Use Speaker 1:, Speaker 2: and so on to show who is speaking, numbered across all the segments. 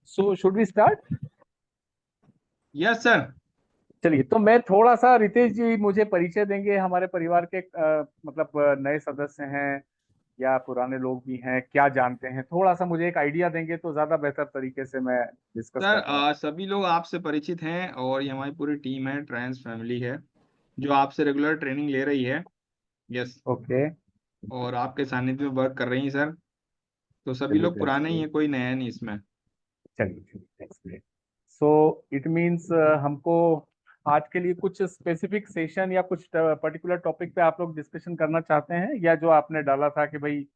Speaker 1: So should we start?
Speaker 2: Yes sir.
Speaker 1: चलिए, तो मैं थोड़ा सा, रितेश जी मुझे परिचय देंगे हमारे परिवार के, मतलब नए सदस्य हैं या पुराने लोग भी हैं, क्या जानते हैं, थोड़ा सा मुझे एक आइडिया देंगे तो ज्यादा बेहतर तरीके से मैं डिस्कस कर
Speaker 2: सर
Speaker 1: पाऊँ।
Speaker 2: सभी लोग आपसे परिचित हैं और ये हमारी पूरी टीम है, ट्रांस फैमिली है जो आपसे रेगुलर ट्रेनिंग ले रही है। यस।
Speaker 1: ओके।
Speaker 2: और आपके सानिध्य में वर्क कर रही हैं सर। तो सभी
Speaker 1: चलिए,
Speaker 2: लोग
Speaker 1: दैट्स
Speaker 2: पुराने ही
Speaker 1: ग्रेट।
Speaker 2: हैं, कोई नया नहीं इसमें।
Speaker 1: चलिए चलिए, that's great. So it means हमको आज के लिए कुछ स्पेसिफिक सेशन या कुछ पर्टिकुलर टॉपिक पे आप लोग डिस्कशन करना चाहते हैं, या जो आपने डाला था कि भाई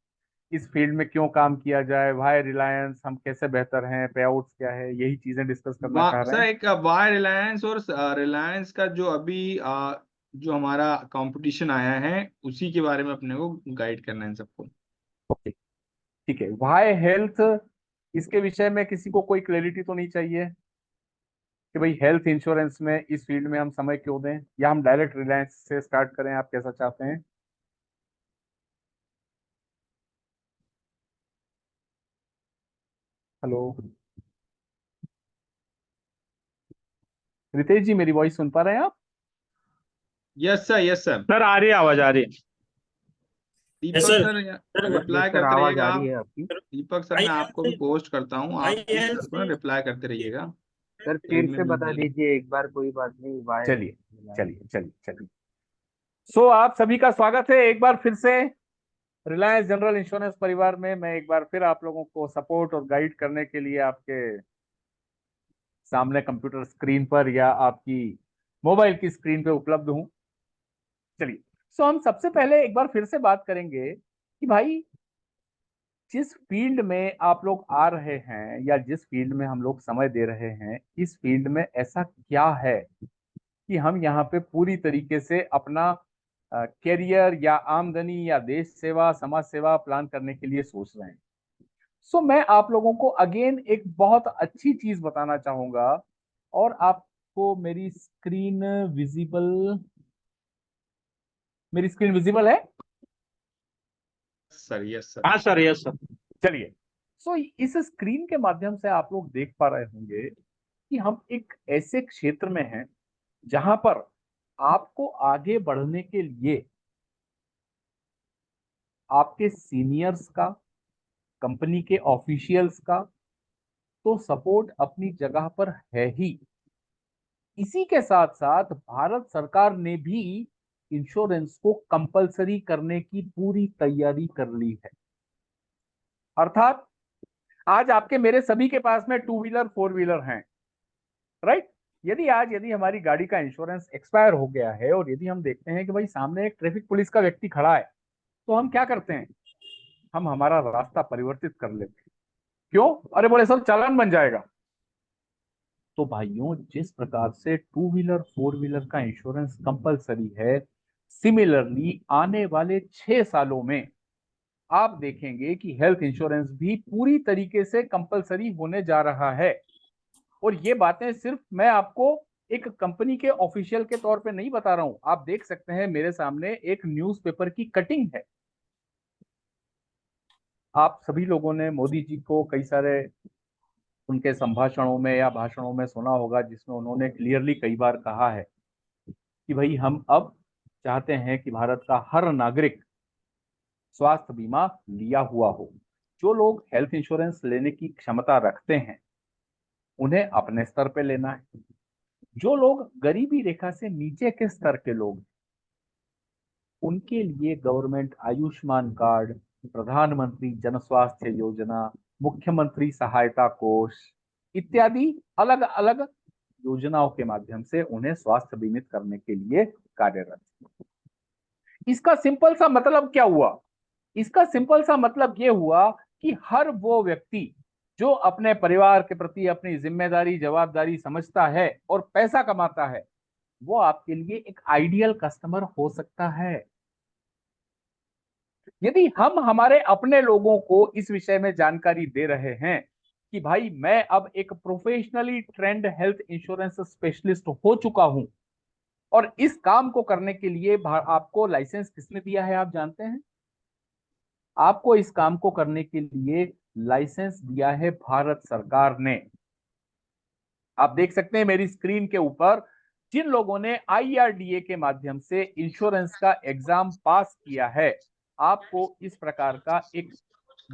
Speaker 1: इस फील्ड में क्यों काम किया जाए, वाई रिलायंस, हम कैसे बेहतर हैं, पे आउट्स क्या है, यही चीजें डिस्कस करना चाह रहे
Speaker 2: सर
Speaker 1: हैं?
Speaker 2: एक वाई रिलायंस और रिलायंस का जो अभी जो हमारा कंपटीशन आया है उसी के बारे में अपने को गाइड करना है सबको।
Speaker 1: ओके, ठीक है। वाई हेल्थ, इसके विषय में किसी को कोई क्लैरिटी तो नहीं चाहिए कि भाई हेल्थ इंश्योरेंस में इस फील्ड में हम समय क्यों दें, या हम डायरेक्ट रिलायंस से स्टार्ट करें, आप कैसा चाहते हैं? हेलो रितेश जी, मेरी वॉइस सुन पा रहे हैं आप?
Speaker 2: Yes sir, yes sir.
Speaker 3: Sir आ रही है, आवाज आ रही है। Yes
Speaker 2: Deepak
Speaker 3: sir.
Speaker 2: Sir
Speaker 3: sir
Speaker 4: yes
Speaker 2: reply
Speaker 4: sir,
Speaker 2: करते
Speaker 4: आवाज
Speaker 2: रहिएगा
Speaker 4: आ रही
Speaker 2: आप।
Speaker 4: है आपकी।
Speaker 2: दीपक सर
Speaker 3: भाई
Speaker 2: मैं आपको भी पोस्ट करता हूँ,
Speaker 3: भाई
Speaker 2: आप
Speaker 3: हेल्थ
Speaker 2: उसको ना रिप्लाई करते रहिएगा।
Speaker 4: सर
Speaker 2: टीम
Speaker 4: फिर
Speaker 2: में
Speaker 4: से
Speaker 2: भी
Speaker 4: बता दीजिए एक बार, कोई बात नहीं। वाई
Speaker 1: चलिए चलिए चलिए चलिए। सो आप सभी का स्वागत है एक बार फिर से रिलायंस जनरल इंश्योरेंस परिवार में। मैं एक बार फिर आप लोगों को सपोर्ट और गाइड करने के लिए आपके सामने कंप्यूटर स्क्रीन पर या आपकी मोबाइल की स्क्रीन पे उपलब्ध हूं। चलिए, सो हम सबसे पहले एक बार फिर से बात करेंगे कि भाई जिस फील्ड में आप लोग आ रहे हैं या जिस फील्ड में हम लोग समय दे रहे हैं, इस फील्ड में ऐसा क्या है कि हम यहाँ पे पूरी तरीके से अपना कैरियर या आमदनी या देश सेवा, समाज सेवा प्लान करने के लिए सोच रहे हैं। सो मैं आप लोगों को अगेन एक बहुत अच्छी चीज बताना चाहूंगा। और आपको मेरी स्क्रीन विजिबल है?
Speaker 2: सर। Yes sir.
Speaker 3: हाँ सर, यस सर।
Speaker 1: चलिए, सो इस स्क्रीन के माध्यम से आप लोग देख पा रहे होंगे कि हम एक ऐसे क्षेत्र में हैं जहां पर आपको आगे बढ़ने के लिए आपके सीनियर्स का, कंपनी के ऑफिशियल्स का तो सपोर्ट अपनी जगह पर है ही। इसी के साथ साथ भारत सरकार ने भी इंश्योरेंस को कंपलसरी करने की पूरी तैयारी कर ली है। अर्थात आज आपके मेरे सभी के पास में टू व्हीलर, फोर व्हीलर हैं, राइट? यदि हमारी गाड़ी का इंश्योरेंस एक्सपायर हो गया है और यदि हम देखते हैं कि भाई सामने एक ट्रैफिक पुलिस का व्यक्ति खड़ा है, तो हम क्या करते हैं? हम हमारा रास्ता परिवर्तित कर लेते हैं। क्यों? अरे बोले सर चालान बन जाएगा। तो भाइयों, जिस प्रकार से टू व्हीलर, फोर व्हीलर का इंश्योरेंस कंपलसरी है, सिमिलरली आने वाले 6 सालों में आप देखेंगे कि हेल्थ इंश्योरेंस भी पूरी तरीके से कंपलसरी होने जा रहा है। और ये बातें सिर्फ मैं आपको एक कंपनी के ऑफिशियल के तौर पे नहीं बता रहा हूं। आप देख सकते हैं मेरे सामने एक न्यूज़पेपर की कटिंग है। आप सभी लोगों ने मोदी जी को कई सारे उनके संभाषणों में या भाषणों में सुना होगा, जिसमें उन्होंने क्लियरली कई बार कहा है कि भाई हम अब चाहते हैं कि भारत का हर नागरिक स्वास्थ्य बीमा लिया हुआ हो। जो लोग हेल्थ इंश्योरेंस लेने की क्षमता रखते हैं, उन्हें अपने स्तर पे लेना है। जो लोग गरीबी रेखा से नीचे के स्तर के लोग, उनके लिए गवर्नमेंट आयुष्मान कार्ड, प्रधानमंत्री जन स्वास्थ्य योजना, मुख्यमंत्री सहायता कोष इत्यादि अलग अलग योजनाओं के माध्यम से उन्हें स्वास्थ्य बीमित करने के लिए कार्यरत है। इसका सिंपल सा मतलब क्या हुआ? इसका सिंपल सा मतलब यह हुआ कि हर वो व्यक्ति जो अपने परिवार के प्रति अपनी जिम्मेदारी, जवाबदारी समझता है और पैसा कमाता है, वो आपके लिए एक आइडियल कस्टमर हो सकता है। यदि हम हमारे अपने लोगों को इस विषय में जानकारी दे रहे हैं कि भाई मैं अब एक professionally trained health insurance specialist हो चुका हूं, और इस काम को करने के लिए आपको लाइसेंस किसने दिया है आप जानते हैं? आपको इस काम को करने के लिए लाइसेंस दिया है भारत सरकार ने। आप देख सकते हैं मेरी स्क्रीन के ऊपर जिन लोगों ने IRDA के माध्यम से इंश्योरेंस का एग्जाम पास किया है, आपको इस प्रकार का एक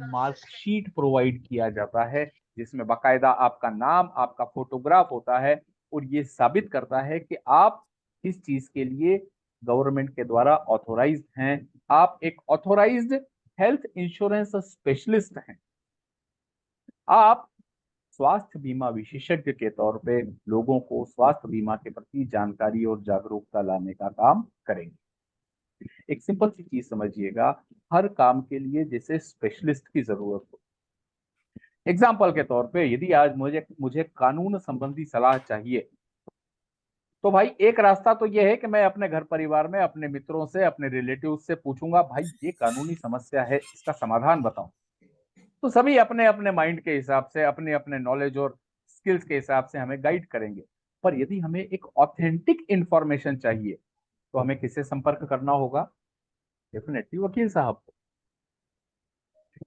Speaker 1: मार्कशीट प्रोवाइड किया जाता है जिसमें बाकायदा आपका नाम, आपका फोटोग्राफ होता है और ये साबित करता है कि आप इस चीज के लिए गवर्नमेंट के द्वारा ऑथोराइज्ड हैं, आप एक ऑथोराइज्ड हेल्थ इंश्योरेंस स्पेशलिस्ट हैं, आप स्वास्थ्य बीमा विशेषज्ञ के तौर पे लोगों को स्वास्थ्य बीमा के प्रति जानकारी और जागरूकता लाने का काम करेंगे। एक सिंपल सी चीज समझिएगा, हर काम के लिए जैसे स्पेशलिस्ट की जरूरत हो। एग्जाम्पल के तौर पे यदि आज मुझे मुझे कानून संबंधी सलाह चाहिए, तो भाई एक रास्ता तो यह है कि मैं अपने घर परिवार में अपने मित्रों से, अपने रिलेटिव से पूछूंगा, भाई ये कानूनी समस्या है, इसका समाधान बताओ। तो सभी अपने अपने माइंड के हिसाब से, अपने अपने नॉलेज और स्किल्स के हिसाब से हमें गाइड करेंगे। पर यदि हमें एक ऑथेंटिक इंफॉर्मेशन चाहिए तो हमें किससे संपर्क करना होगा? डेफिनेटली वकील साहब को।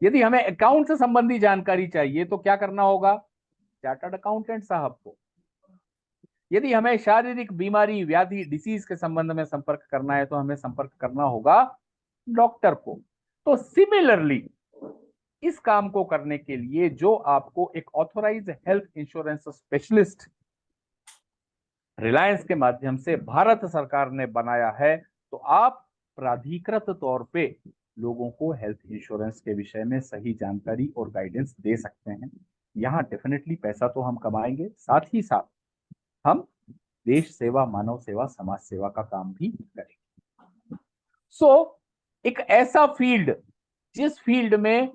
Speaker 1: यदि हमें अकाउंट से संबंधी जानकारी चाहिए तो क्या करना होगा? चार्टर्ड अकाउंटेंट साहब को। यदि हमें शारीरिक बीमारी, व्याधि, डिसीज के संबंध में संपर्क करना है तो हमें संपर्क करना होगा डॉक्टर को। तो सिमिलरली इस काम को करने के लिए जो आपको एक authorised health insurance specialist Reliance के माध्यम से भारत सरकार ने बनाया है, तो आप प्राधिकृत तौर पे लोगों को हेल्थ इंश्योरेंस के विषय में सही जानकारी और गाइडेंस दे सकते हैं। यहाँ डेफिनेटली पैसा तो हम कमाएंगे, साथ ही साथ हम देश सेवा, मानव सेवा, समाज सेवा का काम भी करेंगे। एक ऐसा फील्ड जिस फील्ड में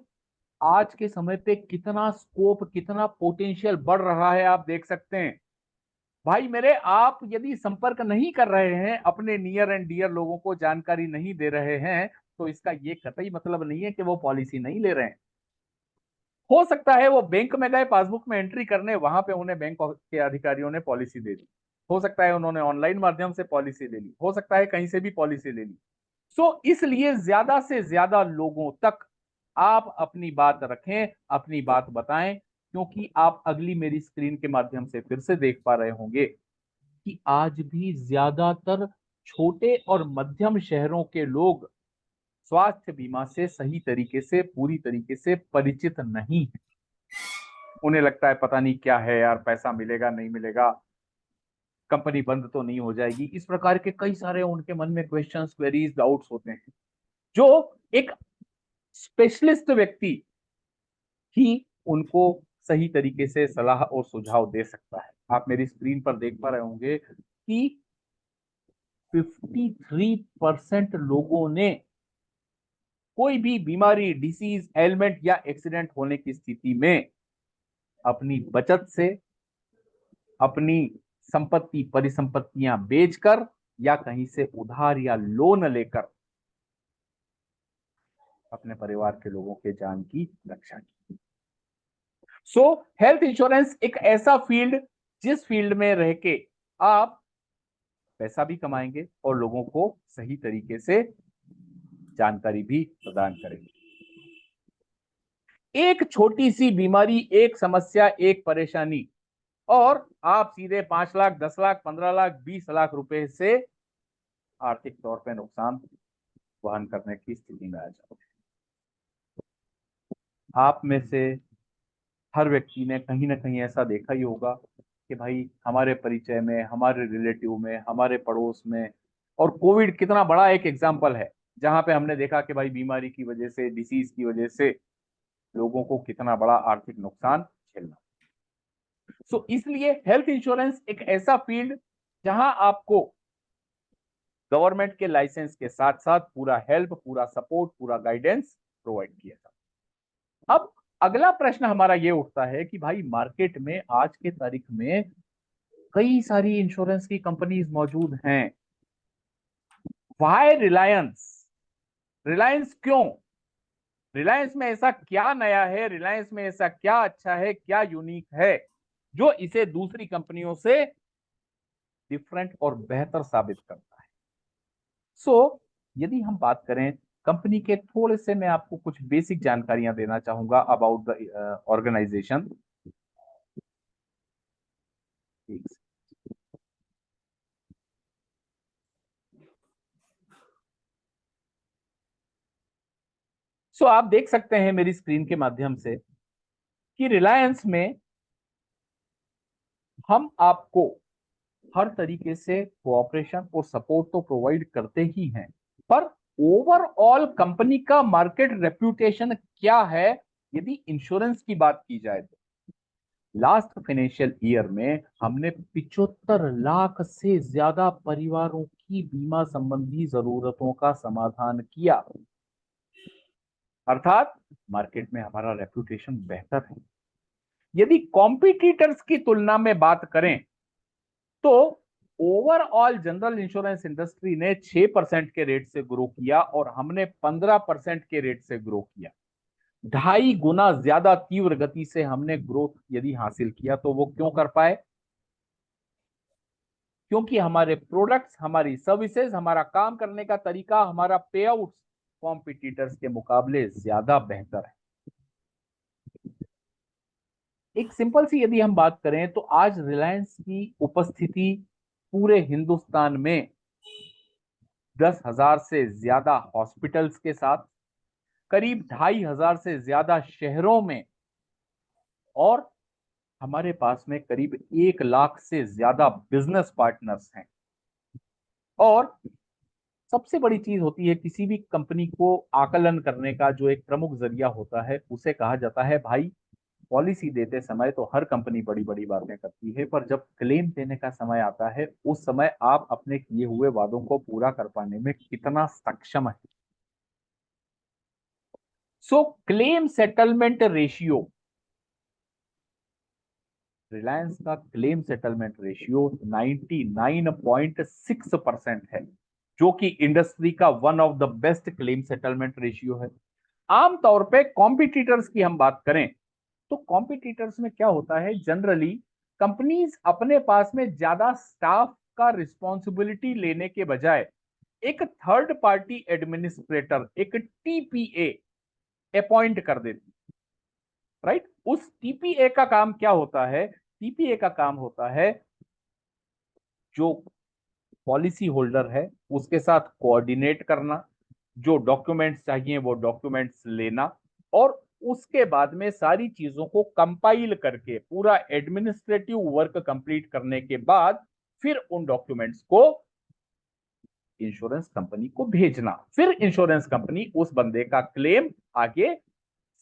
Speaker 1: आज के समय पे कितना स्कोप, कितना पोटेंशियल बढ़ रहा है, आप देख सकते हैं। भाई मेरे, आप यदि संपर्क नहीं कर रहे हैं, अपने नियर एंड डियर लोगों को जानकारी नहीं दे रहे हैं, तो इसका ये कतई मतलब नहीं है कि वो पॉलिसी नहीं ले रहे हैं। हो सकता है वो बैंक में गए, पासबुक में एंट्री करने, वहां पे उन्हें बैंक के अधिकारियों ने पॉलिसी दे दी। हो सकता है उन्होंने ऑनलाइन माध्यम से पॉलिसी ले ली, हो सकता है कहीं से भी पॉलिसी ले ली। इसलिए ज्यादा से ज्यादा लोगों तक आप अपनी बात रखें, अपनी बात बताएं, क्योंकि आप अगली मेरी स्क्रीन के माध्यम से फिर से देख पा रहे होंगे कि आज भी ज्यादातर छोटे और मध्यम शहरों के लोग स्वास्थ्य बीमा से सही तरीके से, पूरी तरीके से परिचित नहीं है। उन्हें लगता है पता नहीं क्या है यार, पैसा मिलेगा नहीं मिलेगा, कंपनी बंद तो नहीं हो जाएगी, इस प्रकार के कई सारे उनके मन में क्वेश्चंस, क्वेरीज, डाउट्स होते हैं, जो एक स्पेशलिस्ट व्यक्ति ही उनको सही तरीके से सलाह और सुझाव दे सकता है। आप मेरी स्क्रीन पर देख पा रहे होंगे कि 53% लोगों ने कोई भी बीमारी, डिसीज, एलिमेंट या एक्सीडेंट होने की स्थिति में अपनी बचत से, अपनी संपत्ति, परिसंपत्तियां बेचकर या कहीं से उधार या लोन लेकर अपने परिवार के लोगों के जान की रक्षा की। हेल्थ इंश्योरेंस एक ऐसा फील्ड जिस फील्ड में रह के आप पैसा भी कमाएंगे और लोगों को सही तरीके से जानकारी भी प्रदान करेंगे। एक छोटी सी बीमारी, एक समस्या, एक परेशानी, और आप सीधे 5 लाख, 10 लाख, 15 लाख, 20 लाख रुपए से आर्थिक तौर पे नुकसान वहन करने की स्थिति में आ जाओगे। आप में से हर व्यक्ति ने कहीं ना कहीं ऐसा देखा ही होगा कि भाई हमारे परिचय में, हमारे रिलेटिव में, हमारे पड़ोस में, और कोविड कितना बड़ा एक एग्जाम्पल है जहां पे हमने देखा कि भाई बीमारी की वजह से, डिसीज की वजह से लोगों को कितना बड़ा आर्थिक नुकसान झेलना। इसलिए हेल्थ इंश्योरेंस एक ऐसा फील्ड जहां आपको गवर्नमेंट के लाइसेंस के साथ साथ पूरा हेल्प, पूरा सपोर्ट, पूरा गाइडेंस प्रोवाइड किया जाता। अब अगला प्रश्न हमारा ये उठता है कि भाई मार्केट में आज के तारीख में कई सारी इंश्योरेंस की कंपनीज मौजूद हैं, वाई रिलायंस? रिलायंस क्यों? रिलायंस में ऐसा क्या नया है, रिलायंस में ऐसा क्या अच्छा है, क्या यूनिक है जो इसे दूसरी कंपनियों से डिफरेंट और बेहतर साबित करता है? यदि हम बात करें कंपनी के, थोड़े से मैं आपको कुछ बेसिक जानकारियां देना चाहूंगा अबाउट द ऑर्गेनाइजेशन। ठीक से। सो आप देख सकते हैं मेरी स्क्रीन के माध्यम से कि रिलायंस में हम आपको हर तरीके से कोऑपरेशन और सपोर्ट तो प्रोवाइड करते ही हैं, पर ओवरऑल कंपनी का मार्केट रेप्यूटेशन क्या है यदि इंश्योरेंस की बात की जाए तो लास्ट फाइनेंशियल ईयर में हमने 75 लाख से ज्यादा परिवारों की बीमा संबंधी जरूरतों का समाधान किया, अर्थात मार्केट में हमारा रेप्यूटेशन बेहतर है। यदि कॉम्पिटिटर्स की तुलना में बात करें तो ओवरऑल जनरल इंश्योरेंस इंडस्ट्री ने 6% के रेट से ग्रो किया और हमने 15% के रेट से ग्रो किया। 2.5 गुना ज्यादा तीव्र गति से हमने ग्रोथ यदि हासिल किया तो वो क्यों कर पाए? क्योंकि हमारे प्रोडक्ट्स, हमारी सर्विसेज, हमारा काम करने का तरीका, हमारा पे आउट कॉम्पिटिटर्स के मुकाबले ज्यादा बेहतर है। एक सिंपल सी यदि हम बात करें तो आज रिलायंस की उपस्थिति पूरे हिंदुस्तान में 10,000 से ज्यादा हॉस्पिटल्स के साथ, करीब 2,500 से ज्यादा शहरों में और हमारे पास में करीब 1 लाख से ज्यादा बिजनेस पार्टनर्स हैं। और सबसे बड़ी चीज होती है किसी भी कंपनी को आकलन करने का जो एक प्रमुख जरिया होता है उसे कहा जाता है भाई पॉलिसी देते समय तो हर कंपनी बड़ी बड़ी बातें करती है, पर जब क्लेम देने का समय आता है उस समय आप अपने किए हुए वादों को पूरा कर पाने में कितना सक्षम है। सो क्लेम सेटलमेंट रेशियो, रिलायंस का क्लेम सेटलमेंट रेशियो 99.6% है, जो कि इंडस्ट्री का one of the best claim settlement ratio है। आमतौर पे कॉम्पिटिटर्स की हम बात करें तो कॉम्पिटिटर्स में क्या होता है, जनरली कंपनीज अपने पास में ज्यादा स्टाफ का रिस्पॉन्सिबिलिटी लेने के बजाय एक थर्ड पार्टी एडमिनिस्ट्रेटर, एक टीपीए अपॉइंट कर देती, राइट। उस टीपीए का काम क्या होता है? टीपीए का काम होता है जो पॉलिसी होल्डर है उसके साथ कोऑर्डिनेट करना, जो डॉक्यूमेंट्स चाहिए वो डॉक्यूमेंट्स लेना और उसके बाद में सारी चीजों को कंपाइल करके पूरा एडमिनिस्ट्रेटिव वर्क कंप्लीट करने के बाद फिर उन डॉक्यूमेंट्स को इंश्योरेंस कंपनी को भेजना, फिर इंश्योरेंस कंपनी उस बंदे का क्लेम आगे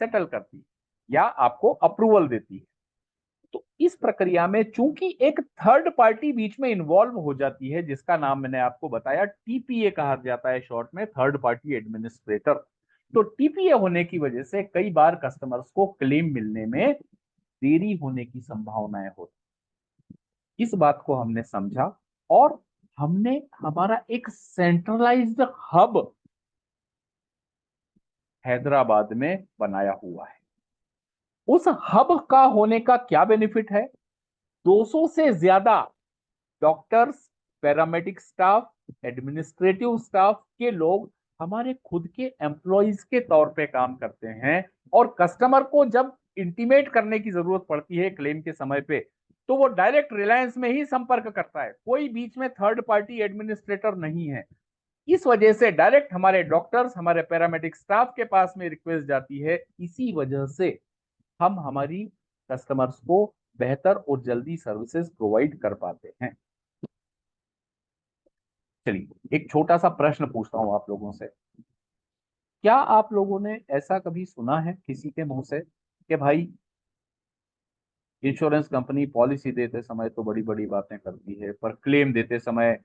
Speaker 1: सेटल करती है या आपको अप्रूवल देती है। तो इस प्रक्रिया में चूंकि एक थर्ड पार्टी बीच में इन्वॉल्व हो जाती है जिसका नाम मैंने आपको बताया टीपीए कहा जाता है शॉर्ट में, थर्ड पार्टी एडमिनिस्ट्रेटर, तो टीपीए होने की वजह से कई बार कस्टमर्स को क्लेम मिलने में देरी होने की संभावनाएं होती। इस बात को हमने समझा और हमने हमारा एक सेंट्रलाइज्ड हब हैदराबाद में बनाया हुआ है। उस हब का होने का क्या बेनिफिट है? 200 से ज्यादा doctors, paramedic staff, administrative staff के लोग हमारे खुद के एम्प्लॉइज के तौर पे काम करते हैं और कस्टमर को जब इंटीमेट करने की जरूरत पड़ती है क्लेम के समय पे तो वो डायरेक्ट रिलायंस में ही संपर्क करता है, कोई बीच में थर्ड पार्टी एडमिनिस्ट्रेटर नहीं है। इस वजह से डायरेक्ट हमारे डॉक्टर्स, हमारे पैरामेडिक स्टाफ के पास में रिक्वेस्ट जाती है। इसी वजह से हम हमारी कस्टमर्स को बेहतर और जल्दी सर्विसेज प्रोवाइड कर पाते हैं। चलिए एक छोटा सा प्रश्न पूछता हूं आप लोगों से, क्या आप लोगों ने ऐसा कभी सुना है किसी के मुंह से कि भाई इंश्योरेंस कंपनी पॉलिसी देते समय तो बड़ी बड़ी बातें करती है पर क्लेम देते समय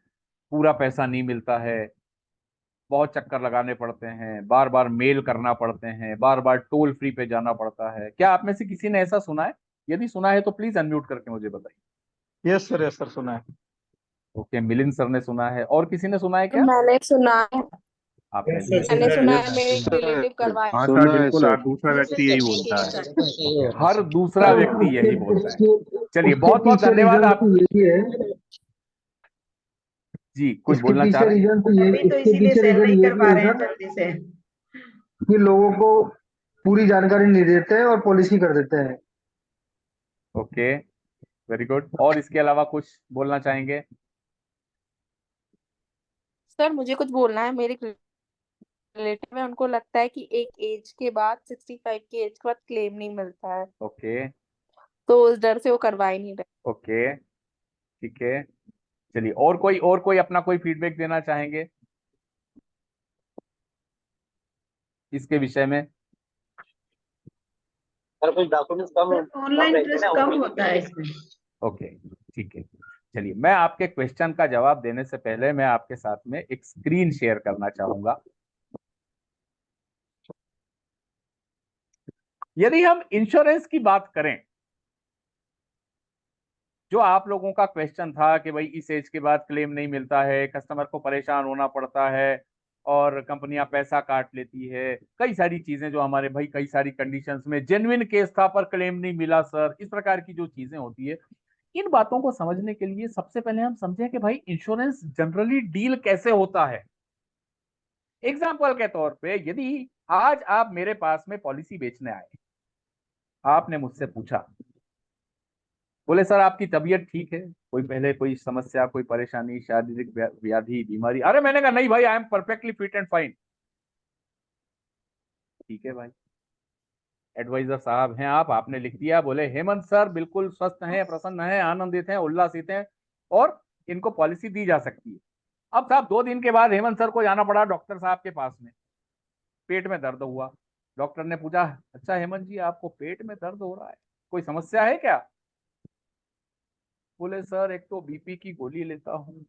Speaker 1: पूरा पैसा नहीं मिलता है, बहुत चक्कर लगाने पड़ते हैं, बार बार मेल करना पड़ते हैं, बार बार टोल फ्री पे जाना पड़ता है? क्या आप में से किसी ने ऐसा सुना है? यदि सुना है तो प्लीज अनम्यूट करके मुझे बताइए।
Speaker 3: यस सर सुना है।
Speaker 1: ओके, मिलिंद सर ने सुना है, और किसी ने सुना है क्या?
Speaker 5: मैंने सुना है।
Speaker 1: आपने भी
Speaker 5: मैंने सुना है, मेरे
Speaker 3: Yes,
Speaker 5: रिलेटिव करवाए।
Speaker 6: हाँ सर, बिल्कुल हर दूसरा व्यक्ति यही बोलता है।
Speaker 1: हर दूसरा व्यक्ति यही बोलता है। चलिए बहुत बहुत
Speaker 7: पीछे
Speaker 1: धन्यवाद
Speaker 7: रीजन
Speaker 1: आप
Speaker 7: तो यही है,
Speaker 1: जी, कुछ
Speaker 7: इसके
Speaker 1: बोलना चाह
Speaker 7: पीछे
Speaker 1: रहे हैं?
Speaker 7: रीजन तो ये,
Speaker 8: अभी तो
Speaker 7: इसके
Speaker 8: इसीलिए
Speaker 7: पीछे
Speaker 8: सेल
Speaker 7: रीजन
Speaker 8: नहीं
Speaker 7: ये
Speaker 8: कर
Speaker 7: भी
Speaker 8: पा
Speaker 7: है
Speaker 8: रहे हैं
Speaker 7: सर
Speaker 8: जल्दी से।
Speaker 7: कि लोगों को पूरी जानकारी नहीं देते हैं और पॉलिसी कर देते हैं।
Speaker 1: Okay, very good. और इसके अलावा कुछ बोलना चाहेंगे?
Speaker 5: सर मुझे कुछ बोलना है। मेरे रिलेटिव है, उनको लगता है कि एक एज के बाद 65 की एज के बाद क्लेम नहीं मिलता है,
Speaker 1: ओके
Speaker 5: तो उस डर से वो करवा ही नहीं रहे।
Speaker 1: ओके, ठीक है। चलिए, और कोई अपना कोई फीडबैक देना चाहेंगे इसके विषय में?
Speaker 3: सर कुछ डॉक्यूमेंट्स कम
Speaker 8: ऑनलाइन ट्रस्ट कम होता है इसमें।
Speaker 1: ओके, ठीक है। चलिए, मैं आपके क्वेश्चन का जवाब देने से पहले मैं आपके साथ में एक स्क्रीन शेयर करना चाहूंगा। यदि हम इंश्योरेंस की बात करें, जो आप लोगों का क्वेश्चन था कि भाई इस एज के बाद क्लेम नहीं मिलता है, कस्टमर को परेशान होना पड़ता है और कंपनियां पैसा काट लेती है, कई सारी चीजें जो हमारे भाई कई सारी कंडीशंस में जेन्युइन केस था पर क्लेम नहीं मिला सर, इस प्रकार की जो चीजें होती है, इन बातों को समझने के लिए सबसे पहले हम समझें कि भाई इंश्योरेंस जनरली डील कैसे होता है। एग्जाम्पल के तौर पे, यदि आज आप मेरे पास में पॉलिसी बेचने आए, आपने मुझसे पूछा, बोले सर आपकी तबीयत ठीक है, कोई पहले कोई समस्या, कोई परेशानी, शारीरिक व्याधि, बीमारी? अरे मैंने कहा नहीं भाई, I am perfectly fit and fine. ठीक है भाई, एडवाइजर साहब हैं आप, आपने लिख दिया, बोले हेमंत सर बिल्कुल स्वस्थ हैं, प्रसन्न हैं, आनंदित हैं, उल्लासित हैं और इनको पॉलिसी दी जा सकती है। अब साहब 2 दिन के बाद हेमंत सर को जाना पड़ा डॉक्टर साहब के पास में, पेट में दर्द हुआ। डॉक्टर ने पूछा, अच्छा हेमंत जी आपको पेट में दर्द हो रहा है, कोई समस्या है क्या? बोले सर एक तो बीपी की गोली लेता हूँ,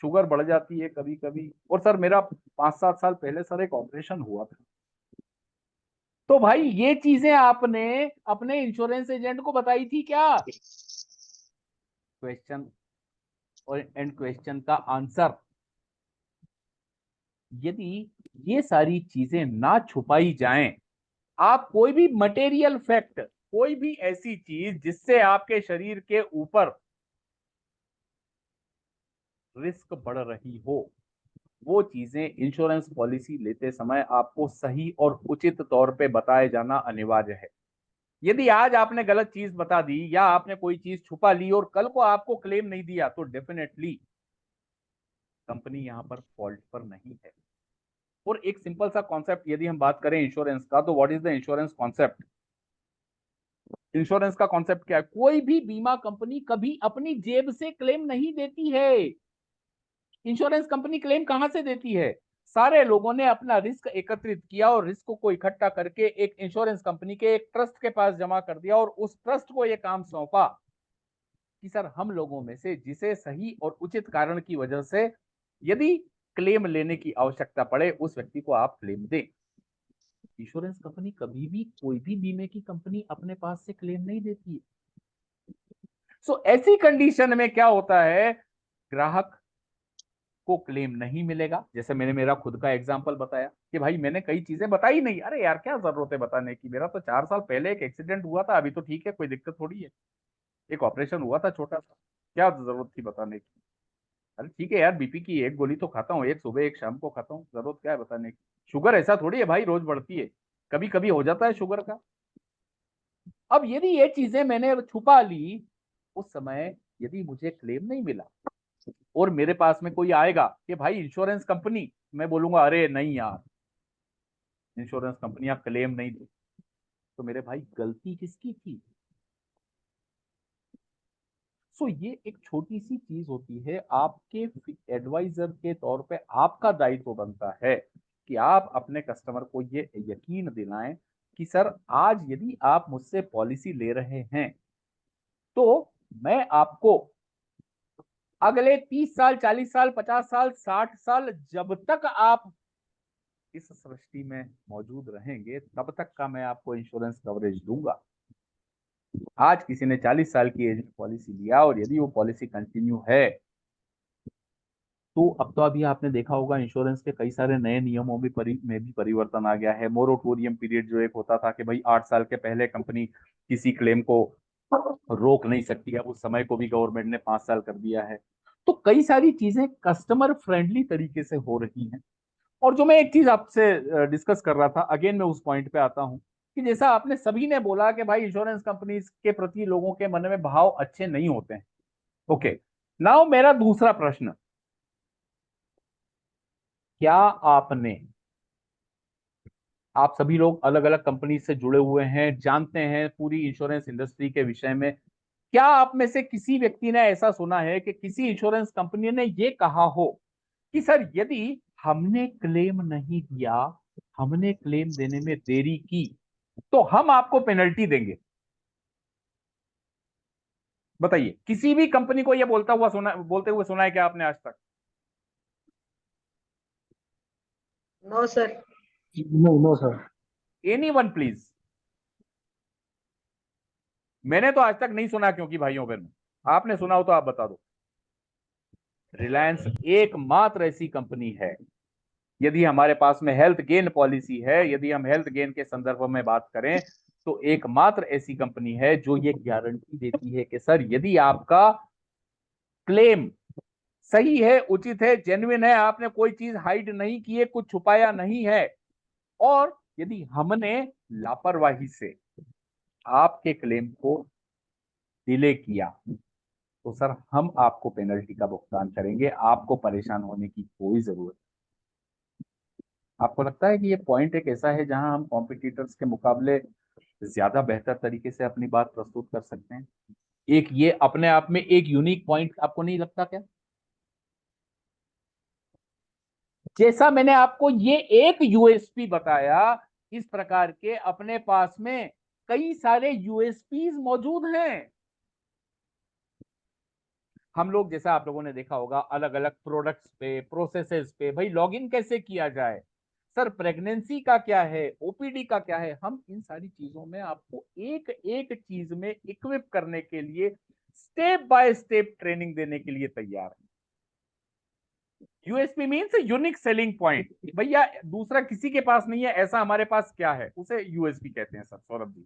Speaker 1: शुगर बढ़ जाती है कभी कभी, और सर मेरा 5-7 साल पहले सर एक ऑपरेशन हुआ था। तो भाई ये चीजें आपने अपने इंश्योरेंस एजेंट को बताई थी क्या? क्वेश्चन और एंड क्वेश्चन का आंसर, यदि ये सारी चीजें ना छुपाई जाएं, आप कोई भी मटेरियल फैक्ट, कोई भी ऐसी चीज जिससे आपके शरीर के ऊपर रिस्क बढ़ रही हो, वो चीजें इंश्योरेंस पॉलिसी लेते समय आपको सही और उचित तौर पे बताए जाना अनिवार्य है। यदि आज आपने गलत चीज बता दी या आपने कोई चीज छुपा ली और कल को आपको क्लेम नहीं दिया, तो डेफिनेटली कंपनी यहां पर फॉल्ट पर नहीं है। और एक सिंपल सा कॉन्सेप्ट यदि हम बात करें इंश्योरेंस का, तो what is the insurance concept? Insurance का कॉन्सेप्ट क्या है? कोई भी बीमा कंपनी कभी अपनी जेब से क्लेम नहीं देती है। इंश्योरेंस कंपनी क्लेम कहां से देती है? सारे लोगों ने अपना रिस्क एकत्रित किया और रिस्क को इकट्ठा करके एक इंश्योरेंस कंपनी के एक ट्रस्ट के पास जमा कर दिया और उस ट्रस्ट को यह काम सौंपा कि सर हम लोगों में से जिसे सही और उचित कारण की वजह से यदि क्लेम लेने की आवश्यकता पड़े, उस व्यक्ति को आप क्लेम दें। इंश्योरेंस कंपनी कभी भी कोई भी बीमे की कंपनी अपने पास से क्लेम नहीं देती है। सो ऐसी कंडीशन में क्या होता है, ग्राहक को क्लेम नहीं मिलेगा। जैसे मैंने मेरा खुद का एग्जांपल बताया कि भाई मैंने कई चीजें बताई नहीं, अरे यार क्या जरूरत है बताने की, मेरा तो 4 साल पहले एक एक्सीडेंट हुआ था, अभी तो ठीक है, कोई दिक्कत थोड़ी है, एक ऑपरेशन हुआ था छोटा सा, क्या जरूरत थी बताने की? अरे ठीक है यार, बीपी की एक गोली तो खाता हूँ, एक सुबह एक शाम को खाता हूँ, जरूरत क्या है बताने की? शुगर ऐसा थोड़ी है भाई रोज बढ़ती है, कभी कभी हो जाता है शुगर का। अब यदि ये चीजें मैंने छुपा ली, उस समय यदि मुझे क्लेम नहीं मिला और मेरे पास में कोई आएगा कि भाई इंश्योरेंस कंपनी, मैं बोलूंगा अरे नहीं यार इंश्योरेंस कंपनियां क्लेम नहीं दी, तो मेरे भाई गलती किसकी थी? सो ये एक छोटी सी चीज होती है, आपके एडवाइजर के तौर पे आपका दायित्व बनता है कि आप अपने कस्टमर को ये यकीन दिलाएं कि सर आज यदि आप मुझसे पॉलिसी ले रहे हैं तो मैं आपको अगले 30 साल, 40 साल, 50 साल, 60 साल, जब तक आप इस सृष्टि में मौजूद रहेंगे तब तक का मैं आपको इंश्योरेंस कवरेज दूंगा। आज किसी ने 40 साल की एज में पॉलिसी लिया और यदि वो पॉलिसी कंटिन्यू है, तो अब तो अभी आपने देखा होगा इंश्योरेंस के कई सारे नए नियमों में भी परिवर्तन आ गया है। मोरेटोरियम पीरियड जो एक होता था कि भाई 8 साल के पहले कंपनी किसी क्लेम को रोक नहीं सकती, अब उस समय को भी गवर्नमेंट ने 5 साल कर दिया है। तो कई सारी चीजें कस्टमर फ्रेंडली तरीके से हो रही हैं। और जो मैं एक चीज आपसे डिस्कस कर रहा था, अगेन मैं उस पॉइंट पे आता हूं कि जैसा आपने सभी ने बोला कि भाई इंश्योरेंस कंपनीज के प्रति लोगों के मन में भाव अच्छे नहीं होते हैं। ओके, नाउ मेरा दूसरा प्रश्न, क्या आपने, आप सभी लोग अलग अलग कंपनी से जुड़े हुए हैं, जानते हैं पूरी इंश्योरेंस इंडस्ट्री के विषय में, क्या आप में से किसी व्यक्ति ने ऐसा सुना है कि किसी इंश्योरेंस कंपनी ने ये कहा हो कि सर यदि हमने क्लेम नहीं दिया, हमने क्लेम देने में देरी की, तो हम आपको पेनल्टी देंगे? बताइए, किसी भी कंपनी को यह बोलते हुए सुना है क्या आपने आज तक?
Speaker 8: No sir.
Speaker 7: No sir.
Speaker 1: Anyone please? मैंने तो आज तक नहीं सुना, क्योंकि भाइयों बहनों, आपने सुना हो तो आप बता दो। रिलायंस एकमात्र ऐसी कंपनी है, यदि हमारे पास में हेल्थ गेन पॉलिसी है, यदि हम हेल्थ गेन के संदर्भ में बात करें, तो एकमात्र ऐसी कंपनी है जो ये गारंटी देती है कि सर यदि आपका क्लेम सही है, उचित है, जेन्युइन है, आपने कोई चीज हाइड नहीं की है, कुछ छुपाया नहीं है, और यदि हमने लापरवाही से आपके क्लेम को डिले किया, तो सर हम आपको पेनल्टी का भुगतान करेंगे, आपको परेशान होने की कोई जरूरत नहीं। आपको लगता है कि ये पॉइंट एक ऐसा है जहां हम कॉम्पिटिटर्स के मुकाबले ज्यादा बेहतर तरीके से अपनी बात प्रस्तुत कर सकते हैं? एक ये अपने आप में एक यूनिक पॉइंट आपको नहीं लगता क्या? जैसा मैंने आपको ये एक यूएसपी बताया, इस प्रकार के अपने पास में कई सारे यूएसपीज मौजूद हैं। हम लोग, जैसा आप लोगों ने देखा होगा, अलग अलग प्रोडक्ट्स पे, प्रोसेसेस पे, भाई लॉगिन कैसे किया जाए, सर प्रेगनेंसी का क्या है, ओपीडी का क्या है, हम इन सारी चीजों में आपको एक एक चीज में इक्विप करने के लिए स्टेप बाय स्टेप ट्रेनिंग देने के लिए तैयार है। USP means unique selling point, भैया दूसरा किसी के पास नहीं है, ऐसा हमारे पास क्या है, उसे यूएसपी कहते हैं सर सौरभ जी।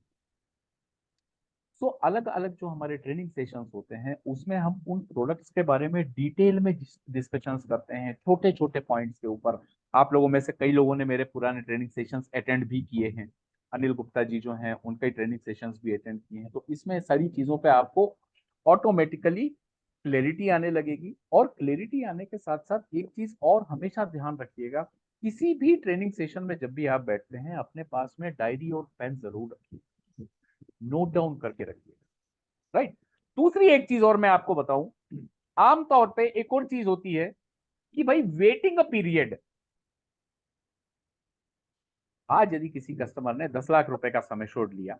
Speaker 1: सो अलग अलग जो हमारे ट्रेनिंग सेशंस होते हैं, उसमें हम उन प्रोडक्ट्स के बारे में डिटेल में डिस्कशंस करते हैं, छोटे छोटे पॉइंट्स के ऊपर। आप लोगों में से कई लोगों ने मेरे पुराने ट्रेनिंग सेशंस अटेंड भी किए हैं, अनिल गुप्ता जी जो हैं उनके ट्रेनिंग सेशंस भी अटेंड किए हैं, तो इसमें सारी चीजों पे आपको ऑटोमेटिकली क्लैरिटी आने लगेगी। और क्लैरिटी आने के साथ साथ एक चीज और हमेशा ध्यान रखिएगा, किसी भी ट्रेनिंग सेशन में जब भी आप बैठते हैं, अपने पास में डायरी और पेन जरूर रखिए, नोट डाउन करके रखिए, राइट। दूसरी एक चीज और मैं आपको बताऊं, आमतौर पे एक और चीज होती है कि भाई वेटिंग पीरियड। आज यदि किसी कस्टमर ने 10 लाख रुपए का सम एश्योर्ड लिया,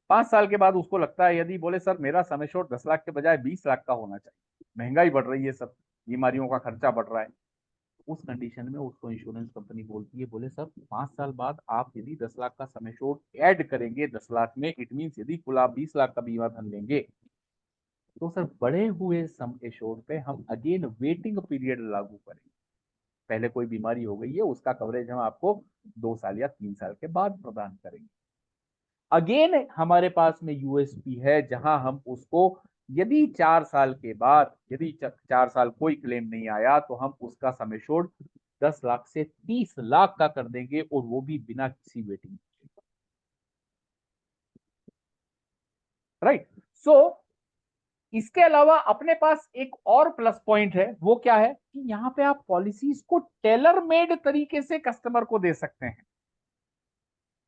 Speaker 1: 5 साल के बाद उसको लगता है, यदि बोले सर मेरा सम एश्योर्ड 10 लाख के बजाय 20 लाख का होना चाहिए, महंगाई बढ़ रही है सर, बीमारियों का खर्चा बढ़ रहा है, उस कंडीशन में उसको इंश्योरेंस कंपनी बोलती है, बोले सर 5 साल बाद आप यदि 10 लाख का सम एश्योर्ड ऐड करेंगे 10 लाख में, इट मीन यदि कुल आप 20 लाख का बीमा धन लेंगे, तो सर बढ़े हुए सम एश्योर्ड पे हम अगेन वेटिंग पीरियड लागू करेंगे। पहले कोई बीमारी हो गई है, उसका कवरेज हम आपको 2 साल या 3 साल के बाद प्रदान करेंगे। अगेन हमारे पास में यूएसपी है, जहां हम उसको यदि 4 साल के बाद, यदि 4 साल कोई क्लेम नहीं आया, तो हम उसका सम एश्योर्ड 10 लाख से 30 लाख का कर देंगे, और वो भी बिना किसी वेटिंग। राइट। सो इसके अलावा अपने पास एक और प्लस पॉइंट है, वो क्या है कि यहां पे आप पॉलिसीज को टेलर मेड तरीके से कस्टमर को दे सकते हैं।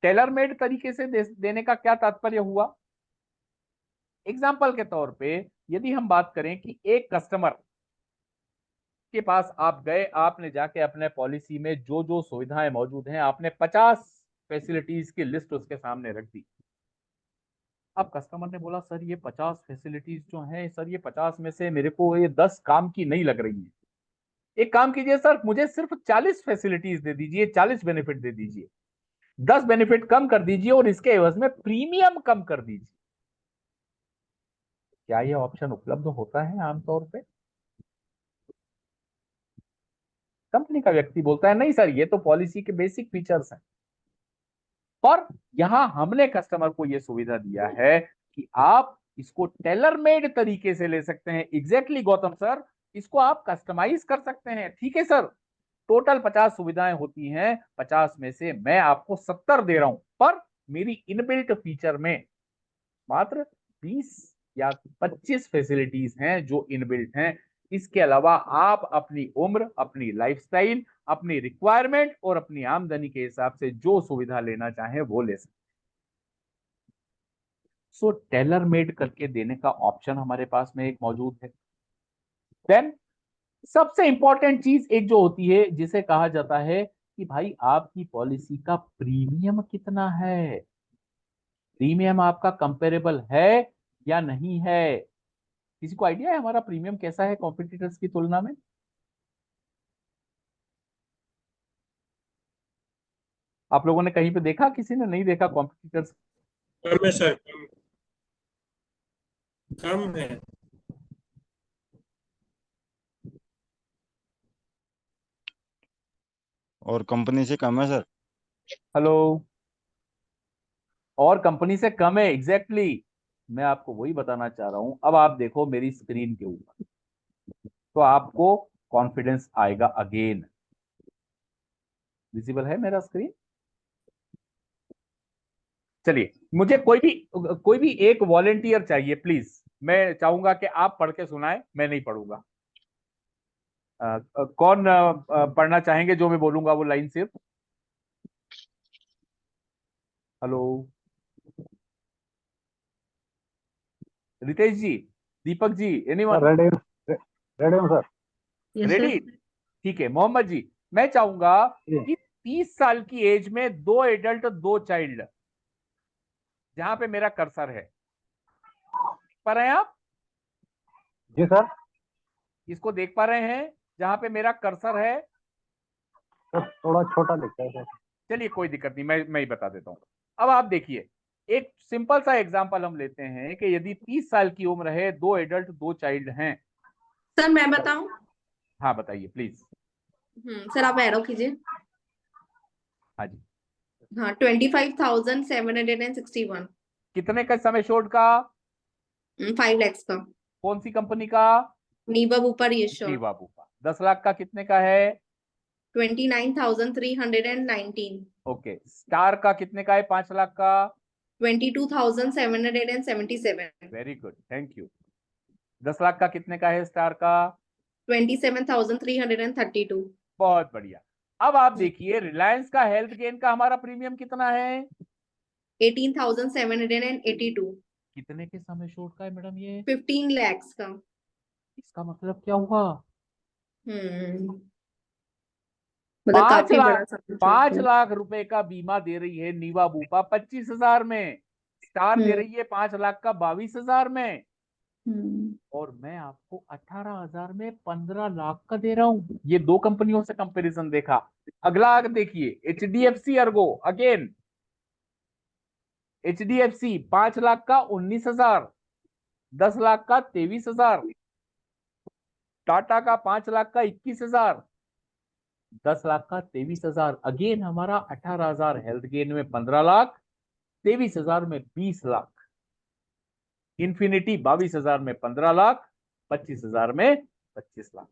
Speaker 1: टेलर मेड तरीके से देने का क्या तात्पर्य हुआ? एग्जाम्पल के तौर पे यदि हम बात करें कि एक कस्टमर के पास आप गए, आपने जाके अपने पॉलिसी में जो जो सुविधाएं मौजूद हैं, आपने 50 फैसिलिटीज की लिस्ट उसके सामने रख दी। अब कस्टमर ने बोला सर ये 50 फैसिलिटीज जो हैं सर, ये 50 में से मेरे को ये 10 काम की नहीं लग रही है, एक काम कीजिए सर, मुझे सिर्फ 40 फैसिलिटीज दे दीजिए, 40 बेनिफिट दे दीजिए, 10 बेनिफिट कम कर दीजिए और इसके एवज में प्रीमियम कम कर दीजिए। क्या यह ऑप्शन उपलब्ध होता है आमतौर पे? कंपनी का व्यक्ति बोलता है नहीं सर, ये तो पॉलिसी के बेसिक फीचर्स हैं। और यहां हमने कस्टमर को यह सुविधा दिया है कि आप इसको टेलर मेड तरीके से ले सकते हैं। एग्जैक्टली गौतम सर, इसको आप कस्टमाइज कर सकते हैं। ठीक है सर, टोटल 50 सुविधाएं होती हैं, 50 में से मैं आपको 70 दे रहा हूं, पर मेरी इनबिल्ट फीचर में मात्र 20 या 25 फैसिलिटीज हैं जो इनबिल्ट हैं। इसके अलावा आप अपनी उम्र, अपनी लाइफस्टाइल, अपनी रिक्वायरमेंट और अपनी आमदनी के हिसाब से जो सुविधा लेना चाहें वो ले सकते। सो टेलर मेड करके देने का ऑप्शन हमारे पास में एक मौजूद है। देन सबसे इंपॉर्टेंट चीज एक जो होती है जिसे कहा जाता है कि भाई आपकी पॉलिसी का प्रीमियम कितना है, प्रीमियम आपका कंपेरेबल है या नहीं है। किसी को आइडिया है हमारा प्रीमियम कैसा है कॉम्पिटिटर्स की तुलना में? आप लोगों ने कहीं पे देखा, किसी ने नहीं देखा कॉम्पिटिटर्स?
Speaker 7: कम है सर, कम है।
Speaker 9: और कंपनी से कम है सर।
Speaker 1: हेलो, और कंपनी से कम है, एग्जैक्टली मैं आपको वही बताना चाह रहा हूं। अब आप देखो मेरी स्क्रीन के ऊपर, तो आपको कॉन्फिडेंस आएगा। अगेन विजिबल है मेरा स्क्रीन? चलिए, मुझे कोई भी एक वॉलेंटियर चाहिए प्लीज। मैं चाहूंगा कि आप पढ़ के सुनाएं, मैं नहीं पढ़ूंगा। कौन पढ़ना चाहेंगे जो मैं बोलूंगा वो लाइन सिर्फ? हेलो, रितेश जी, Deepak ji, anyone?
Speaker 7: Ready ready हूँ सर।
Speaker 8: Yes
Speaker 1: ready?
Speaker 8: सर।
Speaker 1: ठीक है। मोहम्मद जी, मैं चाहूंगा
Speaker 7: जी।
Speaker 1: कि 30 साल की एज में 2 एडल्ट 2 चाइल्ड, जहां पे मेरा कर्सर है, पर हैं आप?
Speaker 7: जी सर।
Speaker 1: इसको देख पा रहे हैं जहां पे मेरा कर्सर है?
Speaker 7: सर थोड़ा छोटा दिखता है सर।
Speaker 1: चलिए कोई दिक्कत नहीं, मैं ही बता देता हूं। अब आप देखिए, एक सिंपल सा एग्जांपल हम लेते हैं कि यदि 30 साल की उम्र है, 2 एडल्ट 2 चाइल्ड हैं।
Speaker 5: सर मैं बताऊं?
Speaker 1: हाँ बताइए प्लीज।
Speaker 5: सर आप एरो कीजिए।
Speaker 1: हाँ जी।
Speaker 5: हाँ, 25,761।
Speaker 1: कितने का समय शोर्ट का?
Speaker 5: 5 lakhs का।
Speaker 1: कौन सी कंपनी का?
Speaker 5: नीबा ऊपर ये श्योर।
Speaker 1: बाबू का। 10 लाख का कितने का है?
Speaker 5: 29,319।
Speaker 1: ओके। स्टार का कितने का है 5 लाख का?
Speaker 5: 22,777।
Speaker 1: Very good, thank you. 10 lakh का कितने का है स्टार का?
Speaker 5: 27,332।
Speaker 1: बहुत बढ़िया। अब आप देखिए रिलायंस का हेल्थ गेन का हमारा प्रीमियम कितना है?
Speaker 5: 18,782।
Speaker 1: कितने के समय शोर्ट का है मैडम ये?
Speaker 5: 15 lakhs का।
Speaker 1: इसका मतलब क्या हुआ?
Speaker 5: मतलब
Speaker 1: 5
Speaker 5: काफी
Speaker 1: लाख
Speaker 5: बड़ा समय
Speaker 1: 5
Speaker 5: है।
Speaker 1: लाख रुपए का बीमा दे रही है नीवा बूपा 25,000 में। स्टार दे रही है 5 लाख का 22,000 में। और मैं आपको 18,000 में 15 लाख का दे रहा हूं। ये दो कंपनियों से कंपैरिजन देखा। अगला देखिए, HDFC Ergo. Again HDFC 5 lakh का 19,000, 10 लाख का 23,000, टाटा का 5 लाख का 21,000, 10 लाख का 23,000। अगेन हमारा 18,000 हेल्थ गेन में 15 लाख, 23,000 में 20 लाख, इन्फिनिटी 22,000 में 15 लाख, 25,000 में 25 लाख।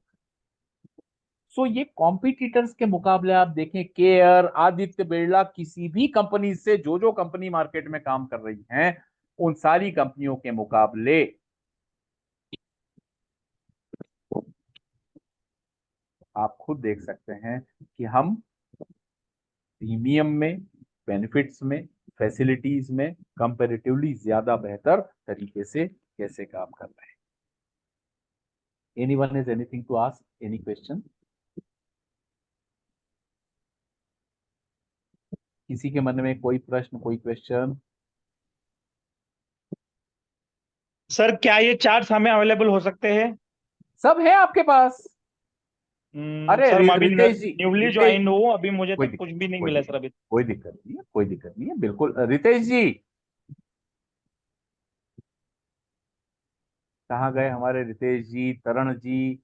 Speaker 1: सो ये कॉम्पिटिटर्स के मुकाबले आप देखें, केयर, आदित्य बिरला, किसी भी कंपनी से जो जो कंपनी मार्केट में काम कर रही हैं, उन सारी कंपनियों के मुकाबले आप खुद देख सकते हैं कि हम प्रीमियम में, बेनिफिट्स में, फैसिलिटीज में कंपैरेटिवली ज्यादा बेहतर तरीके से कैसे काम कर रहे हैं। Anyone has anything to ask? Any question? किसी के मन में कोई प्रश्न, कोई क्वेश्चन?
Speaker 3: सर क्या ये चार्ट हमें अवेलेबल हो सकते हैं?
Speaker 1: सब है आपके पास? अरे
Speaker 3: सर मैं अभी
Speaker 1: रितेश जी,
Speaker 3: न्यूली
Speaker 1: रितेश,
Speaker 3: ज्वाइन हूँ, अभी मुझे
Speaker 1: कोई
Speaker 3: तो कुछ
Speaker 1: दिक्कत
Speaker 3: भी नहीं
Speaker 1: कोई
Speaker 3: मिला
Speaker 1: दिक्कत
Speaker 3: सर अभी।
Speaker 1: कोई दिक्कत नहीं है, कोई दिक्कत नहीं है, बिल्कुल। रितेश जी कहाँ गए हमारे रितेश जी, तरण जी?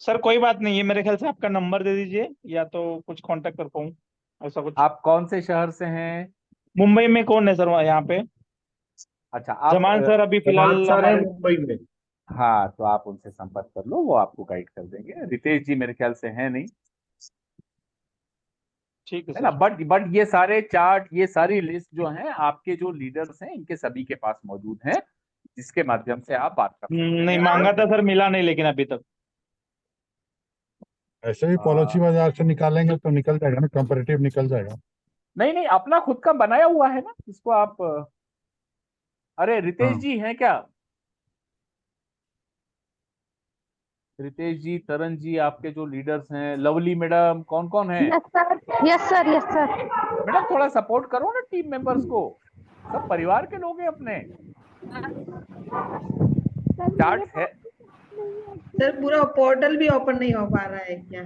Speaker 3: सर कोई बात नहीं है, मेरे ख्याल से आपका नंबर दे दीजिए या तो कुछ कांटेक्ट कर पाऊँ, ऐसा कुछ।
Speaker 1: आप कौन से शहर से हैं?
Speaker 3: मुंबई में कौन है सर यहाँ पे?
Speaker 1: अच्छा, आप
Speaker 3: जमान सर अभी
Speaker 7: जमान
Speaker 3: फिलहाल
Speaker 7: सर है
Speaker 3: हमारे।
Speaker 7: मुंबई में।
Speaker 1: हाँ, तो आप उनसे संपर्क कर लो, वो आपको गाइड कर देंगे। रितेश जी मेरे ख्याल से हैं नहीं।
Speaker 3: ठीक है
Speaker 1: है ना।
Speaker 3: सर।
Speaker 1: बट ये सारे चार्ट, ये सारी लिस्ट जो है आपके जो लीडर्स हैं इनके सभी के पास मौजूद हैं, जिसके माध्यम से आप बात कर सकते
Speaker 3: नहीं
Speaker 1: हैं।
Speaker 3: मांगा था सर, मिला नहीं लेकिन अभी तक।
Speaker 6: ऐसे भी पॉलिसी बाजार से निकालेंगे तो निकल जाएगा ना, कंपैरेटिव निकल जाएगा।
Speaker 1: नहीं नहीं, अपना खुद का बनाया हुआ है ना, इसको आप अरे रितेश
Speaker 6: हाँ
Speaker 1: जी हैं क्या? रितेश जी, तरन जी, आपके जो लीडर्स हैं, लवली मैडम, कौन कौन है?
Speaker 5: Yes sir, yes sir, yes sir.
Speaker 1: Madam थोड़ा सपोर्ट करो ना टीम मेंबर्स को, सब परिवार के लोग हैं अपने। चार्ट है।
Speaker 8: सर पूरा पोर्टल भी ओपन नहीं हो पा रहा है क्या?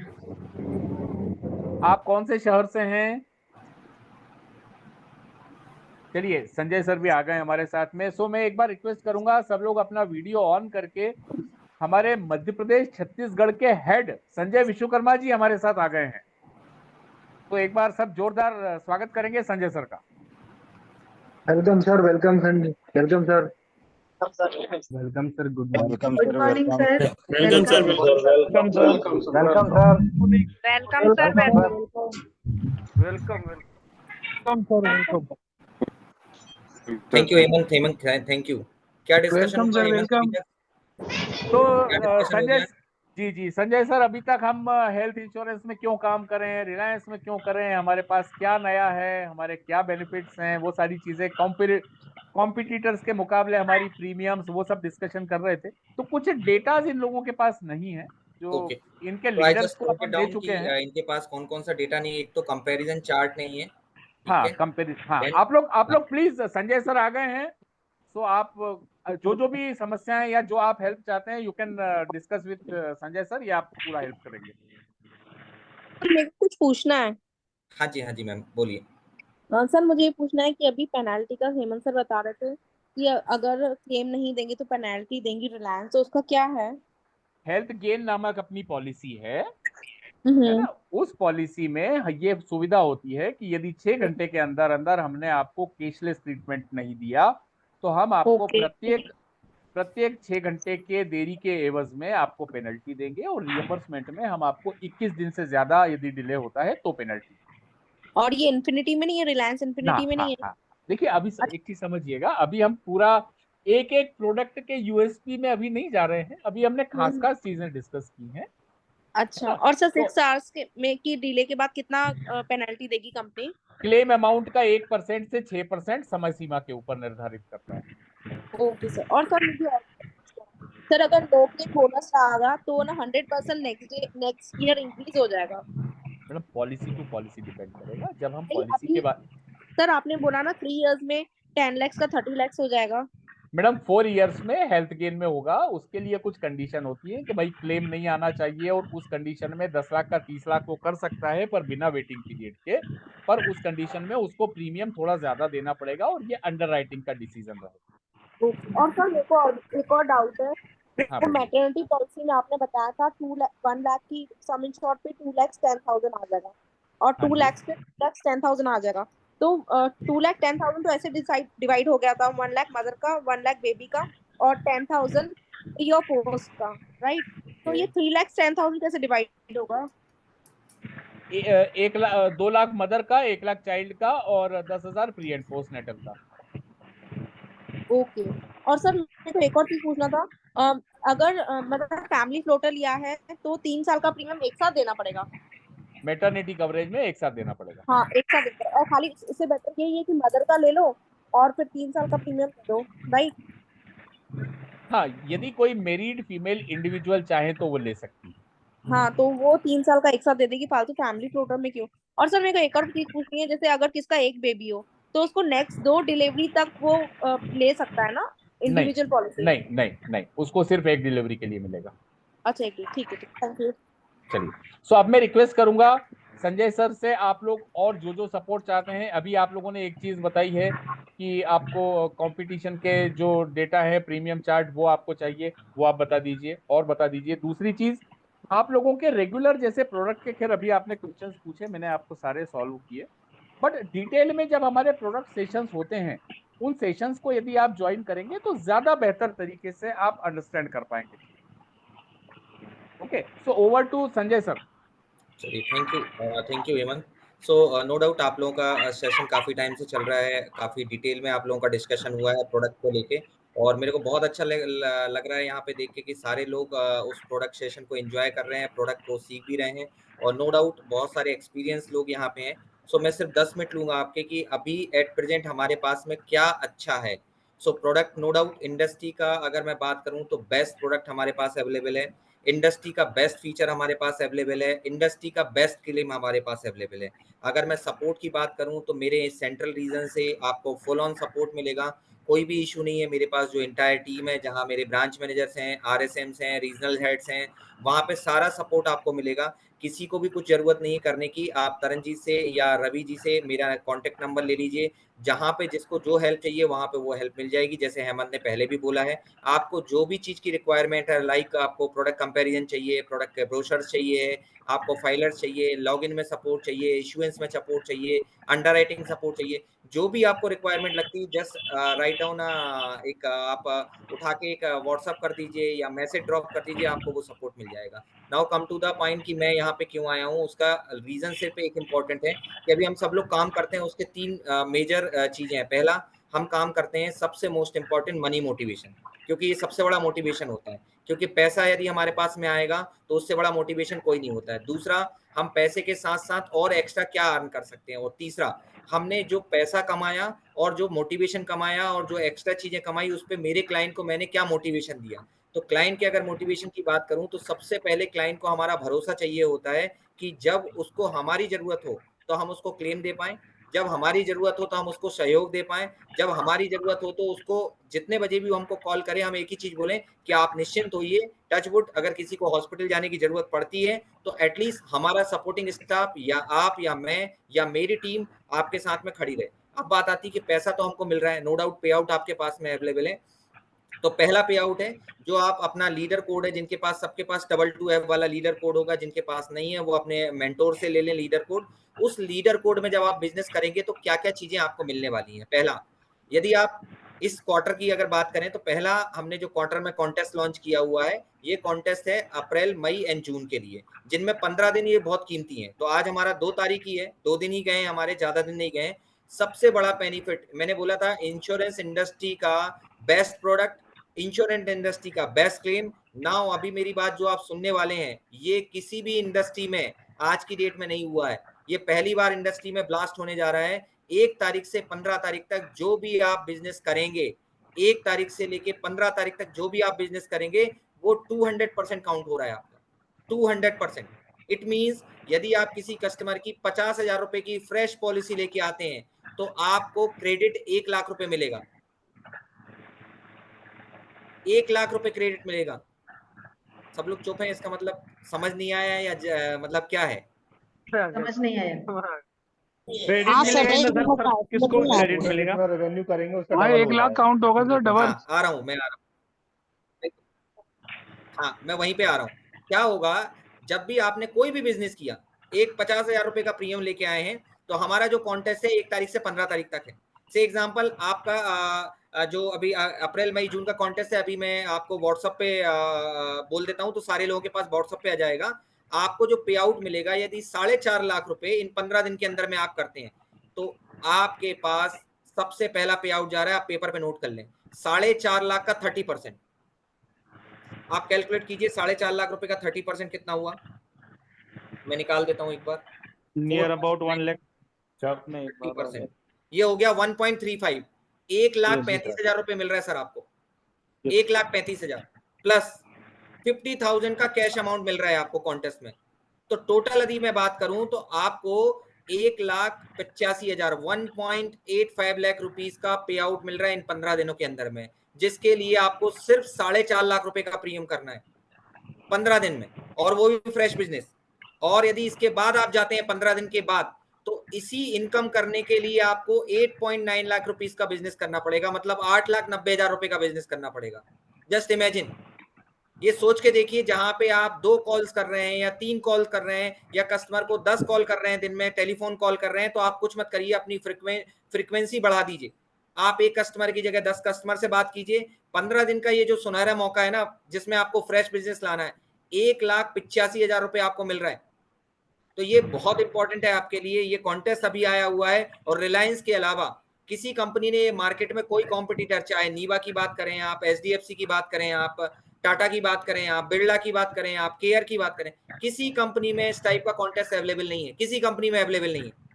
Speaker 1: आप कौन से शहर से हैं? चलिए, संजय सर भी आ गए हमारे साथ में। सो मैं एक बार रिक्वेस्ट करूंगा, सब लोग अपना वीडियो ऑन करके, हमारे मध्य प्रदेश छत्तीसगढ़ के हेड संजय विश्वकर्मा जी हमारे साथ आ गए हैं, तो एक बार सब जोरदार स्वागत करेंगे संजय सर का।
Speaker 7: Welcome sir, welcome sir, welcome sir.
Speaker 1: Welcome sir, good morning.
Speaker 9: Welcome
Speaker 8: good
Speaker 9: sir,
Speaker 8: morning
Speaker 9: welcome.
Speaker 8: Sir.
Speaker 7: Welcome sir,
Speaker 3: welcome sir.
Speaker 7: Welcome sir,
Speaker 5: welcome sir,
Speaker 1: welcome.
Speaker 10: Thank you Hemant, Hemant thank you. क्या डिस्कशन हुआ हेमंत अभी तक?
Speaker 1: तो
Speaker 10: क्या discussion हो
Speaker 1: संजय
Speaker 10: गया?
Speaker 1: जी जी, Sanjay sir, अभी तक हम हेल्थ इंश्योरेंस में क्यों काम कर रहे हैं, रिलायंस में क्यों कर रहे हैं, हमारे पास क्या नया है, हमारे क्या बेनिफिट्स हैं, वो सारी चीजें, कॉम्पिटिटर्स के मुकाबले हमारी प्रीमियम्स, वो सब डिस्कशन कर रहे थे। तो कुछ डेटाज इन लोगों के पास नहीं है जो
Speaker 10: ओके,
Speaker 1: इनके
Speaker 10: तो आई
Speaker 1: लीडर्स
Speaker 10: जस्ट
Speaker 1: को
Speaker 10: note it
Speaker 1: upon they
Speaker 10: down
Speaker 1: चुके
Speaker 10: कि
Speaker 1: हैं।
Speaker 10: इनके पास कौन कौन सा डेटा नहीं है। एक तो कंपैरिजन चार्ट नहीं है, ठीक
Speaker 1: हाँ,
Speaker 10: है।
Speaker 1: कंपेरिजन, हाँ,
Speaker 10: देन
Speaker 1: आप लोग प्लीज, संजय सर आ गए हैं, तो आप जो भी समस्याएं या जो आप हेल्प चाहते हैं, you can discuss with Sanjay sir, ये आपको पूरा हेल्प करेंगे।
Speaker 5: मेरे को कुछ पूछना है।
Speaker 10: हाँ जी मैम, बोलिए।
Speaker 5: सर मुझे ये पूछना है कि अभी पेनाल्टी का हेमंत सर बता रहे थे कि अगर क्लेम नहीं देंगे तो पेनाल्टी देंगी रिलायंस, तो उसका क्या है?
Speaker 1: हेल्थ गेन नामक अपनी पॉलिसी है
Speaker 5: हम्म।
Speaker 1: ना। उस पॉलिसी में ये सुविधा होती है कि यदि 6 घंटे के अंदर अंदर हमने आपको कैशलेस ट्रीटमेंट नहीं दिया, तो हम आपको
Speaker 5: ओके।
Speaker 1: प्रत्येक 6 घंटे के देरी के एवज में आपको पेनल्टी देंगे, और रियम्बर्समेंट में हम आपको 21 दिन से ज्यादा यदि डिले होता है तो पेनल्टी।
Speaker 5: और ये इन्फिनिटी में नहीं है, रिलायंस
Speaker 1: ना,
Speaker 5: इन्फिनिटी में
Speaker 1: हाँ
Speaker 5: नहीं है?
Speaker 1: हाँ। देखिए, अभी एक चीज समझिएगा, अभी हम पूरा एक एक प्रोडक्ट के यूएसपी में अभी नहीं जा रहे हैं, अभी हमने खास
Speaker 5: हम्म।
Speaker 1: खास चीजें डिस्कस की हैं, है
Speaker 5: अच्छा,
Speaker 1: ना।
Speaker 5: और सर
Speaker 1: तो
Speaker 5: 6 आवर्स के में की डिले के बाद कितना पेनल्टी देगी कंपनी?
Speaker 1: क्लेम अमाउंट का 1% से 6% समय सीमा के ऊपर निर्धारित करता है।
Speaker 5: Okay sir. और सर मुझे और पूछना है, सर अगर नो क्लेम बोनस आएगा तो ना 100% नेक्स्ट ईयर इंक्रीज हो जाएगा?
Speaker 1: Madam, policy to policy depend करेगा, जब हम
Speaker 5: नहीं
Speaker 1: पॉलिसी के
Speaker 5: अभी
Speaker 1: बाद।
Speaker 5: सर आपने बोला ना 3 इयर्स में 10 lakhs का 30 lakhs हो जाएगा।
Speaker 1: मैडम, 4 इयर्स में हेल्थ गेन में होगा, उसके लिए कुछ कंडीशन होती है कि भाई क्लेम नहीं आना चाहिए, और उस कंडीशन में 10 लाख का 30 लाख वो कर सकता है, पर बिना वेटिंग पीरियड के। पर उस कंडीशन में उसको प्रीमियम थोड़ा ज्यादा देना पड़ेगा, और ये अंडर राइटिंग का डिसीजन रहेगा।
Speaker 5: ओके। और सर मेरे को एक और डाउट है।
Speaker 1: हाँ,
Speaker 5: वो
Speaker 1: बोलिए।
Speaker 5: मैटरनिटी पॉलिसी में आपने बताया था 1 लाख की सम इंश्योर्ड पे 2,10,000 आ जाएगा, और
Speaker 1: हाँ
Speaker 5: टू
Speaker 1: जी।
Speaker 5: लैक्स पे 2,10,000 आ जाएगा। तो 2,10,000 तो ऐसे डिवाइड हो गया था, 1 लाख मदर का, 1 लाख बेबी का, और 10,000 योर पोस्ट का, राइट? तो ये 3,10,000 कैसे डिवाइड होगा?
Speaker 1: 2 लाख मदर का, 1 लाख चाइल्ड का, और 10,000 प्री एंड पोस्ट नेटल का।
Speaker 5: ओके। और सर मेरे को एक और चीज पूछना था। अगर मतलब फैमिली फ्लोटर लिया है तो 3 साल का प्रीमियम एक साथ देना पड़ेगा?
Speaker 1: मेटर्निटी कवरेज में एक साथ देना पड़ेगा।
Speaker 5: हाँ, एक साथ देना पड़ेगा। और खाली इससे बेटर यही है कि मदर का ले लो और फिर 3 साल का प्रीमियम दे दो, राइट?
Speaker 1: हाँ, यदि कोई मेरिड फीमेल इंडिविजुअल चाहे तो वो ले सकती है।
Speaker 5: हाँ, तो वो 3 साल का एक साथ दे देगी, फालतू फैमिली फ्लोटर में क्यों? और सर मेरे को एक और चीज पूछनी है, जैसे अगर किसका एक बेबी हो तो उसको नेक्स्ट 2 डिलीवरी तक वो ले सकता है ना,
Speaker 1: नहीं
Speaker 5: इंडिविजुअल पॉलिसी?
Speaker 1: नहीं नहीं नहीं, उसको सिर्फ एक डिलीवरी के लिए मिलेगा।
Speaker 5: अच्छा, एक ठीक है, थैंक यू।
Speaker 1: चलिए, सो अब मैं रिक्वेस्ट करूंगा संजय सर से, आप लोग और जो सपोर्ट चाहते हैं, अभी आप लोगों ने एक चीज बताई है कि आपको कंपटीशन के जो डेटा है, प्रीमियम चार्ट, वो आपको चाहिए, वो आप बता दीजिए, और बता दीजिए दूसरी चीज, आप लोगों के रेगुलर जैसे प्रोडक्ट के, खैर अभी आपने क्वेश्चंस पूछे, मैंने आपको सारे सॉल्व किए, बट डिटेल में जब हमारे प्रोडक्ट सेशंस होते हैं, उन सेशंस को यदि आप ज्वाइन करेंगे तो ज्यादा बेहतर तरीके से आप अंडरस्टैंड कर पाएंगे। Okay, so over to Sanjay sir.
Speaker 10: चलिए, thank you Hemant. So no doubt आप लोगों का सेशन काफ़ी टाइम से चल रहा है, काफ़ी डिटेल में आप लोगों का डिस्कशन हुआ है प्रोडक्ट को लेके, और मेरे को बहुत अच्छा लग रहा है यहाँ पे देख के कि सारे लोग उस प्रोडक्ट सेशन को एंजॉय कर रहे हैं, प्रोडक्ट को सीख भी रहे हैं, और नो डाउट बहुत सारे एक्सपीरियंस लोग यहाँ पे हैं। सो मैं सिर्फ 10 मिनट लूँगा आपके कि अभी एट प्रेजेंट हमारे पास में क्या अच्छा है। So product no doubt industry का अगर मैं बात करूँ तो बेस्ट प्रोडक्ट हमारे पास अवेलेबल है, इंडस्ट्री का बेस्ट फीचर हमारे पास अवेलेबल है, इंडस्ट्री का बेस्ट क्लेम हमारे पास अवेलेबल है। अगर मैं सपोर्ट की बात करूं तो मेरे सेंट्रल रीजन से आपको फुल ऑन सपोर्ट मिलेगा, कोई भी इशू नहीं है। मेरे पास जो इंटायर टीम है, जहां मेरे ब्रांच मैनेजर्स हैं, आरएसएम्स हैं, रीजनल हेड्स हैं, वहां पे सारा सपोर्ट आपको मिलेगा। किसी को भी कुछ जरूरत नहीं करने की, आप तरनजीत से या रवि जी से मेरा कॉन्टेक्ट नंबर ले लीजिए, जहां पे जिसको जो हेल्प चाहिए वहां पे वो हेल्प मिल जाएगी। जैसे हेमंत ने पहले भी बोला है, आपको जो भी चीज की रिक्वायरमेंट है, लाइक आपको प्रोडक्ट कंपैरिजन चाहिए, प्रोडक्ट के ब्रोशर्स चाहिए, आपको फाइलर्स चाहिए, लॉगिन में सपोर्ट चाहिए, इशुएंस में सपोर्ट चाहिए, अंडरराइटिंग सपोर्ट चाहिए, जो भी आपको रिक्वायरमेंट लगती है जस्ट राइट डाउन एक आप उठा के एक व्हाट्सअप कर दीजिए या मैसेज ड्रॉप कर दीजिए, आपको वो सपोर्ट मिल जाएगा। Now come to the point कि मैं यहाँ पे क्यों आया हूँ, उसका रीजन सिर्फ एक इम्पॉर्टेंट है कि अभी हम सब लोग काम करते हैं, उसके 3 मेजर चीजें हैं। पहला, हम काम करते हैं सबसे मोस्ट इम्पॉर्टेंट मनी मोटिवेशन, क्योंकि ये सबसे बड़ा मोटिवेशन होता है, क्योंकि पैसा यदि हमारे पास में आएगा तो उससे बड़ा मोटिवेशन कोई नहीं होता है। दूसरा, हम पैसे के साथ साथ और एक्स्ट्रा क्या अर्न कर सकते हैं, और तीसरा, हमने जो पैसा कमाया और जो मोटिवेशन कमाया और जो एक्स्ट्रा चीजें कमाई उस पर मेरे क्लाइंट को मैंने क्या मोटिवेशन दिया। तो क्लाइंट के अगर मोटिवेशन की बात करूं तो सबसे पहले क्लाइंट को हमारा भरोसा चाहिए होता है कि जब उसको हमारी जरूरत हो तो हम उसको क्लेम दे पाएं, जब हमारी जरूरत हो तो हम उसको सहयोग दे पाएं, जब हमारी जरूरत हो तो उसको जितने बजे भी हमको कॉल करें हम एक ही चीज बोलें कि आप निश्चिंत होइए, टचवुड अगर किसी को हॉस्पिटल जाने की जरूरत पड़ती है तो एटलीस्ट हमारा सपोर्टिंग स्टाफ या आप या मैं या मेरी टीम आपके साथ में खड़ी रहे। अब बात आती है कि पैसा तो हमको मिल रहा है, नो डाउट पे आउट आपके पास में अवेलेबल है। तो पहला पे आउट है जो आप अपना लीडर कोड है, जिनके पास सबके पास 22F वाला लीडर कोड होगा, जिनके पास नहीं है वो अपने मेंटोर से ले लें लीडर कोड। उस लीडर कोड में जब आप बिजनेस करेंगे तो क्या क्या चीजें आपको मिलने वाली हैं। पहला, यदि आप इस क्वार्टर की अगर बात करें तो पहला हमने जो क्वार्टर में कॉन्टेस्ट लॉन्च किया हुआ है, ये कॉन्टेस्ट है अप्रैल, मई एंड जून के लिए, जिनमें 15 दिन ये बहुत कीमती हैं। तो आज हमारा 2 तारीख ही है, 2 दिन ही गए हमारे, ज्यादा दिन नहीं गए। सबसे बड़ा बेनिफिट मैंने बोला था, इंश्योरेंस इंडस्ट्री का बेस्ट प्रोडक्ट, इंश्योरेंस इंडस्ट्री का बेस्ट क्लेम। नाउ अभी मेरी बात जो आप सुनने वाले हैं, ये किसी भी इंडस्ट्री में आज की डेट में नहीं हुआ है, ये पहली बार इंडस्ट्री में ब्लास्ट होने जा रहा है। 1 तारीख से 15 तारीख तक जो भी आप बिजनेस करेंगे, 1 तारीख से लेके 15 तारीख तक जो भी आप बिजनेस करेंगे वो 200% काउंट हो रहा है आपका, 200%। इट मींस यदि आप किसी कस्टमर की 50,000 रुपए की फ्रेश पॉलिसी लेके आते हैं तो आपको क्रेडिट 1 लाख रुपए मिलेगा, 1 लाख रुपए क्रेडिट मिलेगा। सब लोग चुप हैं, इसका मतलब समझ नहीं आया या मतलब क्या है?
Speaker 8: समझ नहीं आया।
Speaker 3: क्रेडिट मिलेगा ना सर, किसको क्रेडिट मिलेगा?
Speaker 7: रेवेन्यू करेंगे उसका
Speaker 6: हाँ, 1 लाख काउंट होगा सर डबल।
Speaker 10: हाँ, आ रहा हूँ मैं, आ रहा हूँ, हाँ मैं वहीं पे आ रहा हूँ। क्या होगा, जब भी आपने कोई भी बिजनेस किया, एक 50,000 रुपए का प्रीमियम लेके आए हैं, तो हमारा जो कॉन्टेस्ट है 1 तारीख से 15 तारीख तक है। से एग्जांपल आपका जो अभी अप्रैल मई जून का कॉन्टेस्ट है, अभी मैं आपको व्हाट्सएप पे बोल देता हूँ तो सारे लोगों के पास व्हाट्सएप पे आ जाएगा। आपको जो पे आउट मिलेगा, यदि 4.5 लाख रुपए इन 15 दिन के अंदर में आप करते हैं तो आपके पास सबसे पहला पे आउट जा रहा है, आप पेपर पे नोट कर लें, 4.5 लाख का 30%। आप कैलकुलेट कीजिए 4.5 लाख रुपए का 30% कितना हुआ, मैं निकाल देता हूं एक बार,
Speaker 3: नियर अबाउट 1 लाख नहीं,
Speaker 10: 30%, ये हो गया 1.35, 1,35,000 रुपए मिल रहा है सर आपको, 1,35,000 प्लस 50,000 का कैश अमाउंट मिल रहा है आपको कॉन्टेस्ट में। तो टोटल यदि मैं बात करूं तो आपको 1,85,000 1.85 लाख रुपीस का पे आउट मिल रहा है इन 15 दिनों के अंदर में, जिसके लिए आपको सिर्फ 4.5 लाख रुपए का प्रीमियम करना है 15 दिन में, और वो भी फ्रेश बिजनेस। और यदि इसके बाद आप जाते हैं 15 दिन के बाद, तो इसी इनकम करने के लिए आपको 8.9 लाख रुपीस का बिजनेस करना पड़ेगा, मतलब 8,90,000 रुपए का बिजनेस करना पड़ेगा। जस्ट इमेजिन, ये सोच के देखिए, जहां पे आप 2 कॉल्स कर रहे हैं या 3 कॉल कर रहे हैं या कस्टमर को 10 कॉल कर रहे हैं दिन में, टेलीफोन कॉल कर रहे हैं, तो आप कुछ मत करिए, अपनी फ्रीक्वेंसी बढ़ा दीजिए। आप एक कस्टमर की जगह 10 कस्टमर से बात कीजिए। 15 दिन का ये जो सुनहरा मौका है ना, जिसमें आपको फ्रेश बिजनेस लाना है, 1,85,000 रुपए आपको मिल रहा है। तो ये बहुत इंपॉर्टेंट है आपके लिए। ये कॉन्टेस्ट अभी आया हुआ है और रिलायंस के अलावा किसी कंपनी ने मार्केट में कोई कॉम्पिटिटर, चाहे नीवा की बात करें आप, एचडीएफसी की बात करें आप, टाटा की बात करें आप, बिरला की बात करें आप, केयर की बात करें, किसी कंपनी में इस टाइप का कॉन्टेस्ट अवेलेबल नहीं है, किसी कंपनी में अवेलेबल नहीं है।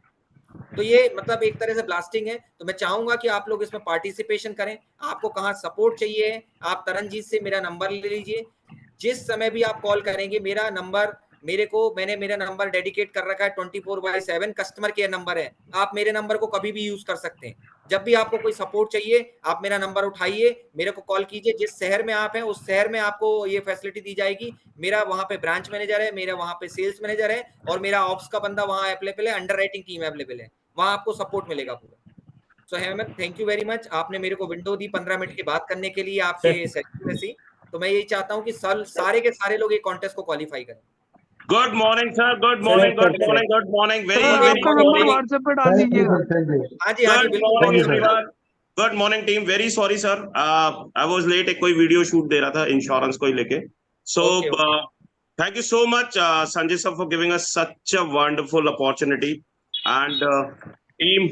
Speaker 10: तो ये मतलब एक तरह से ब्लास्टिंग है। तो मैं चाहूंगा कि आप लोग इसमें पार्टिसिपेशन करें। आपको कहाँ सपोर्ट चाहिए, आप तरनजीत से मेरा नंबर ले लीजिए। जिस समय भी आप कॉल करेंगे, मेरा नंबर मैंने मेरा नंबर डेडिकेट कर रखा है 24/7 कस्टमर केयर नंबर है। आप मेरे नंबर को कभी भी यूज कर सकते हैं। जब भी आपको कोई सपोर्ट चाहिए, आप मेरा नंबर उठाइए, मेरे को कॉल कीजिए। जिस शहर में आप हैं उस शहर में आपको ये फैसिलिटी दी जाएगी। मेरा वहां पे ब्रांच मैनेजर है, मेरा वहां पे सेल्स मैनेजर है और मेरा ऑप्स का बंदा वहां अवेलेबल है, अंडर राइटिंग टीम अवेलेबल है, वहां आपको सपोर्ट मिलेगा पूरा। So Hemant, thank you very much. आपने मेरे को विंडो दी 15 मिनट की बात करने के लिए आपके सेशन में से। तो मैं यही चाहता हूँ कि सारे के सारे लोग ये कॉन्टेस्ट को क्वालिफाई करें।
Speaker 6: Good morning sir, good morning, good morning, good morning, very
Speaker 7: sir,
Speaker 6: very
Speaker 7: आपका नंबर व्हाट्सएप पे डाल दीजिएगा।
Speaker 10: हाँ जी, हाँ जी,
Speaker 6: गुड
Speaker 10: बिल्कुल।
Speaker 6: Morning
Speaker 7: sir.
Speaker 6: Everyone, good morning team. Very sorry sir, I was late. एक कोई वीडियो शूट दे रहा था इंश्योरेंस को ही लेके। सो thank you so much Sanjay sir for giving us such a wonderful opportunity. And team,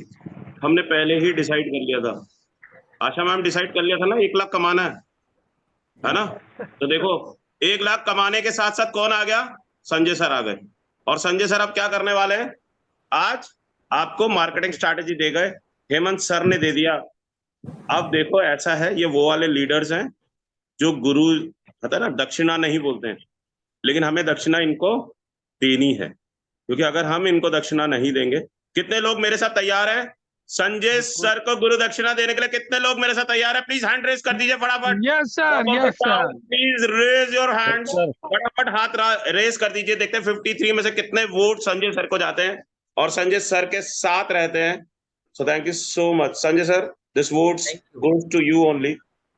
Speaker 6: हमने पहले ही डिसाइड कर लिया था, आशा मैम डिसाइड कर लिया था ना, 1 लाख कमाना है ना। तो देखो 1 लाख कमाने के साथ साथ कौन आ गया, संजय सर आ गए। और संजय सर अब क्या करने वाले हैं, आज आपको मार्केटिंग स्ट्रैटेजी दे गए, हेमंत सर ने दे दिया। अब देखो ऐसा है, ये वो वाले लीडर्स हैं जो गुरु होता है ना, दक्षिणा नहीं बोलते हैं, लेकिन हमें दक्षिणा इनको देनी है, क्योंकि अगर हम इनको दक्षिणा नहीं देंगे, कितने लोग मेरे साथ तैयार हैं संजय सर को गुरु दक्षिणा देने के लिए? कितने लोग मेरे साथ तैयार है? प्लीज हैंड रेज कर दीजिए फटाफट।
Speaker 7: Yes sir, yes sir.
Speaker 6: Please raise your hands, फटाफट हाथ रेज कर दीजिए। देखते हैं 53 में से कितने वोट संजय सर को जाते हैं और संजय सर के साथ रहते हैं। So thank you so much Sanjay sir, this votes goes to you only.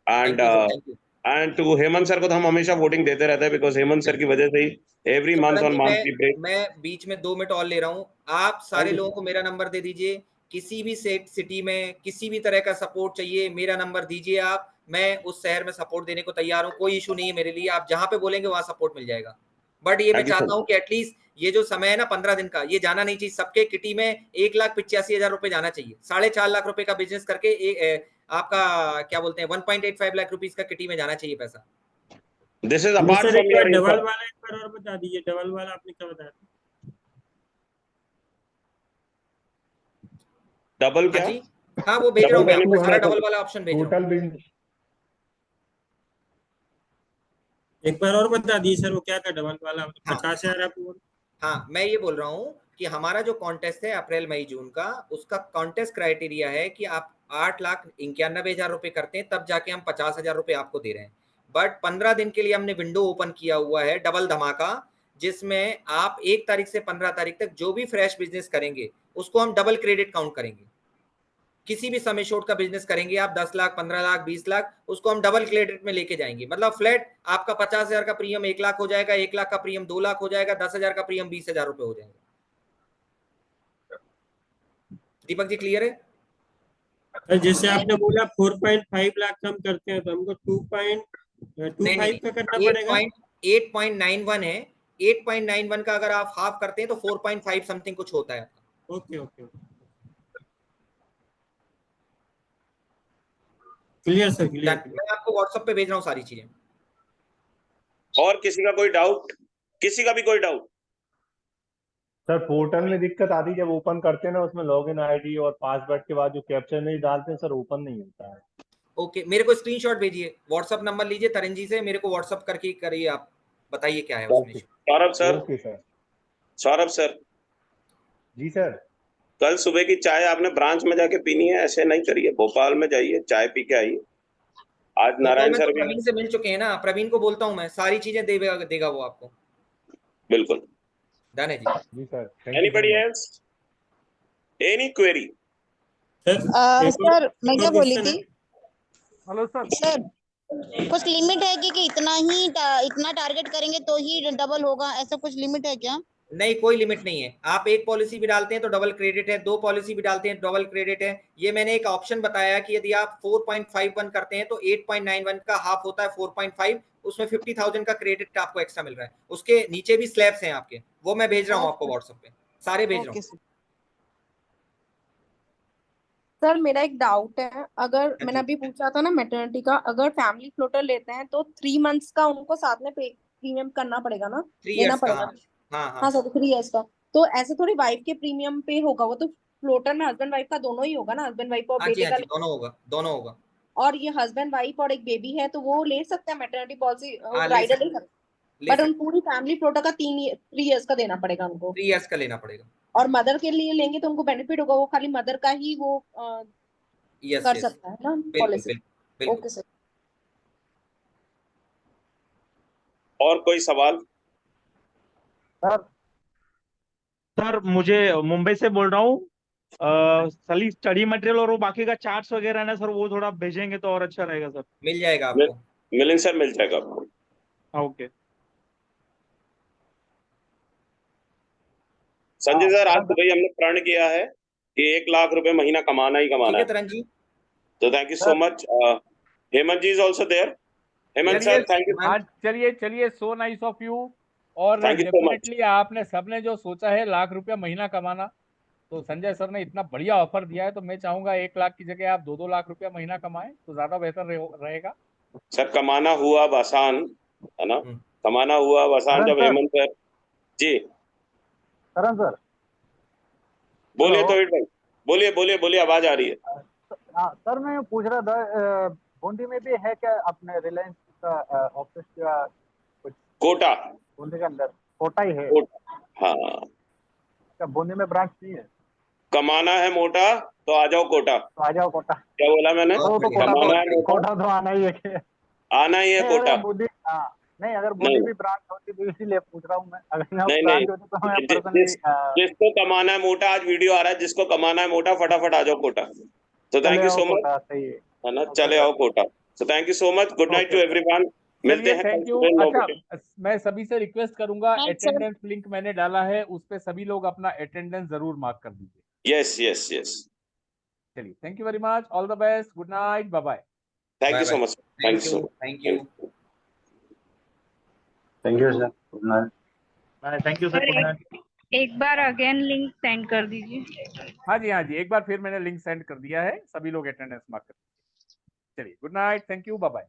Speaker 6: And to Hemant sir को तो हम हमेशा वोटिंग देते रहते हैं, बिकॉज हेमंत सर की वजह से ही every month on monthly break.
Speaker 10: मैं बीच में 2 मिनट और ले रहा हूँ। आप सारे लोगों को मेरा नंबर दे दीजिए। किसी भी सिटी में किसी भी तरह का सपोर्ट चाहिए, मेरा नंबर दीजिए आप। मैं उस शहर में सपोर्ट देने को तैयार हूँ, कोई इशू नहीं है मेरे लिए। आप जहां पे बोलेंगे वहां सपोर्ट मिल जाएगा। बट ये मैं चाहता हूँ कि एटलीस्ट ये जो समय है ना 15 दिन का, ये जाना नहीं चाहिए। सबके किटी में 1,85,000 रुपए जाना चाहिए। 4.5 लाख रुपए का बिजनेस करके आपका क्या बोलते हैं 1.85 लाख रुपीज का किटी में जाना चाहिए पैसा।
Speaker 6: This is apart from your
Speaker 11: double वाला एक बार और बता दीजिए। डबल वाला आपने क्या बताया?
Speaker 6: डबल क्या?
Speaker 10: हाँ वो भेज रहा हूँ मैं आपको, सारा डबल वाला ऑप्शन भेज रहा हूँ।
Speaker 11: एक बार और बता दीजिए सर, वो क्या था डबल वाला? 50,000 आपको?
Speaker 10: हाँ, मैं ये बोल रहा हूँ कि हमारा जो कॉन्टेस्ट है अप्रैल मई जून का, उसका कॉन्टेस्ट क्राइटेरिया है कि आप 8,91,000 रुपए करते हैं, तब जाके हम 50,000 रुपए आपको दे रहे हैं। बट 15 दिन के लिए हमने विंडो ओपन किया हुआ है, डबल धमाका, जिसमें आप 1 तारीख से 15 तारीख तक जो भी फ्रेश बिजनेस करेंगे उसको हम डबल क्रेडिट काउंट करेंगे। किसी भी समय शॉर्ट का बिजनेस करेंगे आप, 10 लाख, 15 लाख, 20 लाख, उसको हम डबल क्रेडिट में लेके जाएंगे। मतलब फ्लैट आपका 50,000 का प्रीमियम 1 लाख हो जाएगा, 1 लाख का प्रीमियम 2 लाख हो जाएगा, 10,000 का प्रीमियम 20,000 रुपए हो जाएगा। दीपक जी क्लियर है?
Speaker 11: जैसे आपने बोला 4.5 लाख कम करते हैं, तो हमको 2.25 का करना पड़ेगा।
Speaker 10: 8.91 है। 8.91 का अगर आप हाफ करते हैं तो 4.5 समथिंग कुछ होता है।
Speaker 11: Okay okay, clear sir, clear.
Speaker 10: मैं आपको व्हाट्सएप पे भेज रहा हूँ सारी चीजें।
Speaker 6: और किसी का कोई डाउट? किसी का भी कोई डाउट?
Speaker 12: सर पोर्टल में दिक्कत आती है जब ओपन करते हैं ना, उसमें लॉगिन आईडी और पासवर्ड के बाद जो कैप्चर नहीं डालते हैं सर, ओपन नहीं होता है।
Speaker 10: ओके, मेरे को स्क्रीनशॉट भेजिए, व्हाट्सएप नंबर लीजिए तरन जी से, मेरे को व्हाट्सएप करके करिए, आप बताइए क्या है उसमें।
Speaker 6: Saurabh sir.
Speaker 12: Okay sir.
Speaker 6: Saurabh sir
Speaker 12: जी सर।
Speaker 6: कल सुबह की चाय आपने ब्रांच में जाके पीनी है, ऐसे नहीं करिए, भोपाल में जाइए चाय पी के आइए। आज नारायण सर भी
Speaker 10: प्रवीण से मिल चुके हैं ना, प्रवीण को बोलता हूँ मैं, सारी चीजें देगा वो आपको।
Speaker 6: बिल्कुल
Speaker 10: डन है जी।
Speaker 12: जी sir.
Speaker 6: Anybody else? Any query?
Speaker 13: Sir मैं क्या बोली थी?
Speaker 7: Hello sir.
Speaker 13: सर कुछ लिमिट है कि इतना टारगेट करेंगे तो ही डबल होगा, ऐसा कुछ लिमिट है क्या?
Speaker 10: नहीं, कोई लिमिट नहीं है। आप एक पॉलिसी भी डालते हैं तो डबल क्रेडिट है, 2 पॉलिसी भी डालते हैं डबल क्रेडिट है। ये मैंने एक ऑप्शन बताया कि यदि आप 4.51 करते हैं तो 8.91 का हाफ होता है 4.5, उसमें 50,000 का क्रेडिट आपको एक्स्ट्रा मिल रहा है। उसके नीचे भी स्लैब्स हैं आपके, वो मैं भेज रहा हूँ आपको व्हाट्सएप पे, सारे भेज रहा हूँ।
Speaker 5: सर मेरा एक डाउट है, अगर मैंने अभी पूछा था ना मैटरनिटी का, अगर फैमिली फ्लोटर लेते हैं तो 3 मंथ्स का उनको साथ में प्रीमियम करना पड़ेगा ना,
Speaker 10: 3
Speaker 5: देना
Speaker 10: इयर्स का।
Speaker 5: पड़ेगा।
Speaker 10: हाँ
Speaker 5: हाँ सर 3 इयर्स का। तो ऐसे थोड़ी वाइफ के प्रीमियम पे होगा, वो तो फ्लोटर में हस्बैंड वाइफ का दोनों ही होगा ना, हस्बैंड वाइफ और
Speaker 10: हाँ जी,
Speaker 5: बेटे
Speaker 10: हाँ
Speaker 5: का।
Speaker 10: जी, दोनों होगा, दोनों होगा।
Speaker 5: और ये हस्बैंड वाइफ और एक बेबी है तो वो ले सकते हैं मैटरनिटी पॉलिसी,
Speaker 10: हाँ, ले
Speaker 5: राइडर ले
Speaker 10: सकते
Speaker 5: सकते
Speaker 10: ले
Speaker 5: बट उन
Speaker 10: सकते
Speaker 5: पूरी फैमिली फ्लोटर का 3 इयर्स का देना पड़ेगा उनको।
Speaker 10: 3 इयर्स का लेना पड़ेगा।
Speaker 5: और मदर के लिए लेंगे तो उनको बेनिफिट होगा, वो खाली मदर का ही वो
Speaker 10: यस
Speaker 5: कर
Speaker 10: यस,
Speaker 5: सकता है ना
Speaker 10: बिल्कुल
Speaker 5: पॉलिसी।
Speaker 10: बिल्कुल बिल्कुल।
Speaker 5: Okay sir.
Speaker 6: और कोई सवाल?
Speaker 3: सर मुझे मुंबई से बोल रहा हूँ, सली स्टडी मटेरियल और वो बाकी का चार्ट्स वगैरह ना सर, वो थोड़ा भेजेंगे तो और अच्छा रहेगा सर।
Speaker 10: मिल जाएगा आपको।
Speaker 6: मिलिंद सर मिल जाएगा आपको।
Speaker 3: ओके
Speaker 6: संजय सर, आज दुबई हमने प्रण किया है कि 1 लाख रुपए महीना कमाना ही कमाना
Speaker 10: ठीक है
Speaker 6: है।
Speaker 10: तरन जी।
Speaker 6: तो thank you so much. Hemant ji is also there. Hemant sir thank you.
Speaker 1: हाँ चलिए चलिए, सो नाइस ऑफ यू। और
Speaker 6: Thank you so much.
Speaker 1: Definitely आपने सबने जो सोचा है 1 लाख रुपया महीना कमाना, तो संजय सर ने इतना बढ़िया ऑफर दिया है, तो मैं चाहूंगा 1 लाख की जगह आप 2-2 लाख रुपया महीना कमाएं तो ज्यादा बेहतर रहेगा।
Speaker 6: सर कमाना हुआ अब आसान है ना, कमाना हुआ अब आसान
Speaker 7: करण
Speaker 6: जब
Speaker 7: सर।
Speaker 6: हेमंत सर जी
Speaker 7: करण सर।
Speaker 6: बोलिए।
Speaker 7: हेलो।
Speaker 6: तोहित भाई बोलिए बोलिए बोलिए, आवाज आ रही है।
Speaker 7: हाँ सर, मैं पूछ रहा था बूंदी में भी है क्या अपने रिलायंस का ऑफिस का कुछ?
Speaker 6: कोटा।
Speaker 7: बूंदी के अंदर कोटा ही है
Speaker 6: हाँ,
Speaker 7: क्या? बूंदी में ब्रांच नहीं है?
Speaker 6: कमाना है मोटा तो आ जाओ कोटा।
Speaker 7: तो आ जाओ कोटा।
Speaker 6: क्या बोला मैंने?
Speaker 7: तो
Speaker 6: कमाना है मोटा,
Speaker 7: कोटा तो आना ही है क्या?
Speaker 6: आना ही है
Speaker 7: नहीं,
Speaker 6: कोटा।
Speaker 7: अगर बूंदी, हाँ नहीं, अगर बूंदी भी ब्रांच होती तो इसीलिए पूछ रहा हूँ मैं। अगर
Speaker 6: नहीं
Speaker 7: ब्रांच
Speaker 6: नहीं,
Speaker 7: होती तो मैं
Speaker 6: जिस
Speaker 7: पर्सनली।
Speaker 6: जिसको कमाना है मोटा, आज वीडियो आ रहा है, जिसको कमाना है मोटा फटाफट आ जाओ कोटा। तो थैंक
Speaker 7: चले
Speaker 6: यू
Speaker 7: आओ
Speaker 6: सो मच,
Speaker 7: कोटा, सही है।
Speaker 6: है ना, चले आओ कोटा। तो thank you so much, good night to everyone. मिलते
Speaker 1: चलिए
Speaker 6: हैं कल
Speaker 1: थैंक यू।
Speaker 6: सुबह 9
Speaker 1: अच्छा,
Speaker 6: बजे।
Speaker 1: मैं सभी से रिक्वेस्ट करूंगा,
Speaker 13: Right, sir.
Speaker 1: अटेंडेंस लिंक मैंने डाला है, उस पे सभी लोग अपना अटेंडेंस जरूर मार्क कर दीजिए।
Speaker 6: Yes yes yes.
Speaker 1: चलिए, thank you very much, all the best, good night, bye bye.
Speaker 6: Thank you
Speaker 10: bye
Speaker 6: so
Speaker 10: bye.
Speaker 6: Much, thank you so much,
Speaker 10: thank you.
Speaker 7: Thank you sir, good night.
Speaker 3: Thank you sir, good night.
Speaker 13: एक बार again link send कर दीजिए।
Speaker 1: हाँ जी, एक बार फिर मैंने link send कर दिया है, सभी लोग अटेंडेंस मार्क कर दीजिए। चलिए, good night, thank you, bye bye.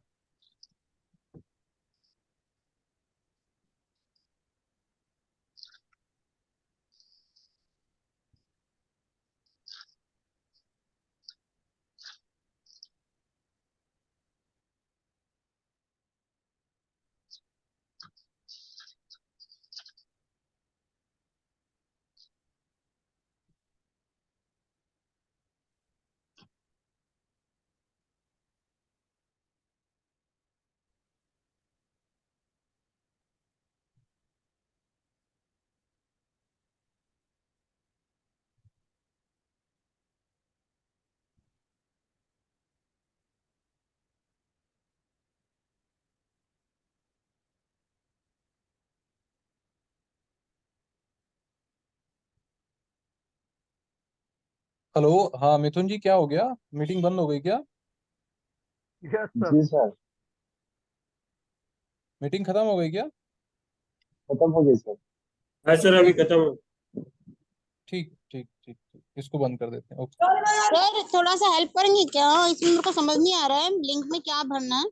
Speaker 1: Hello, हाँ मिथुन जी, क्या हो गया? मीटिंग बंद हो गई क्या?
Speaker 7: Yes sir. जी सर,
Speaker 1: मीटिंग खत्म हो गई क्या?
Speaker 7: खत्म हो गई सर।
Speaker 11: हाँ सर, अभी खत्म हो।
Speaker 1: ठीक ठीक ठीक ठीक, इसको बंद कर देते हैं। ओके।
Speaker 13: सर थोड़ा सा हेल्प करेंगे क्या? इसमें मेरे को समझ नहीं आ रहा है लिंक में क्या भरना है।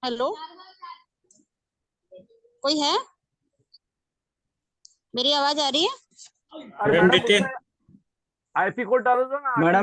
Speaker 13: हेलो, कोई है? मेरी आवाज आ रही है?
Speaker 7: मैडम, ऐसी कोड डालो ना मैडम।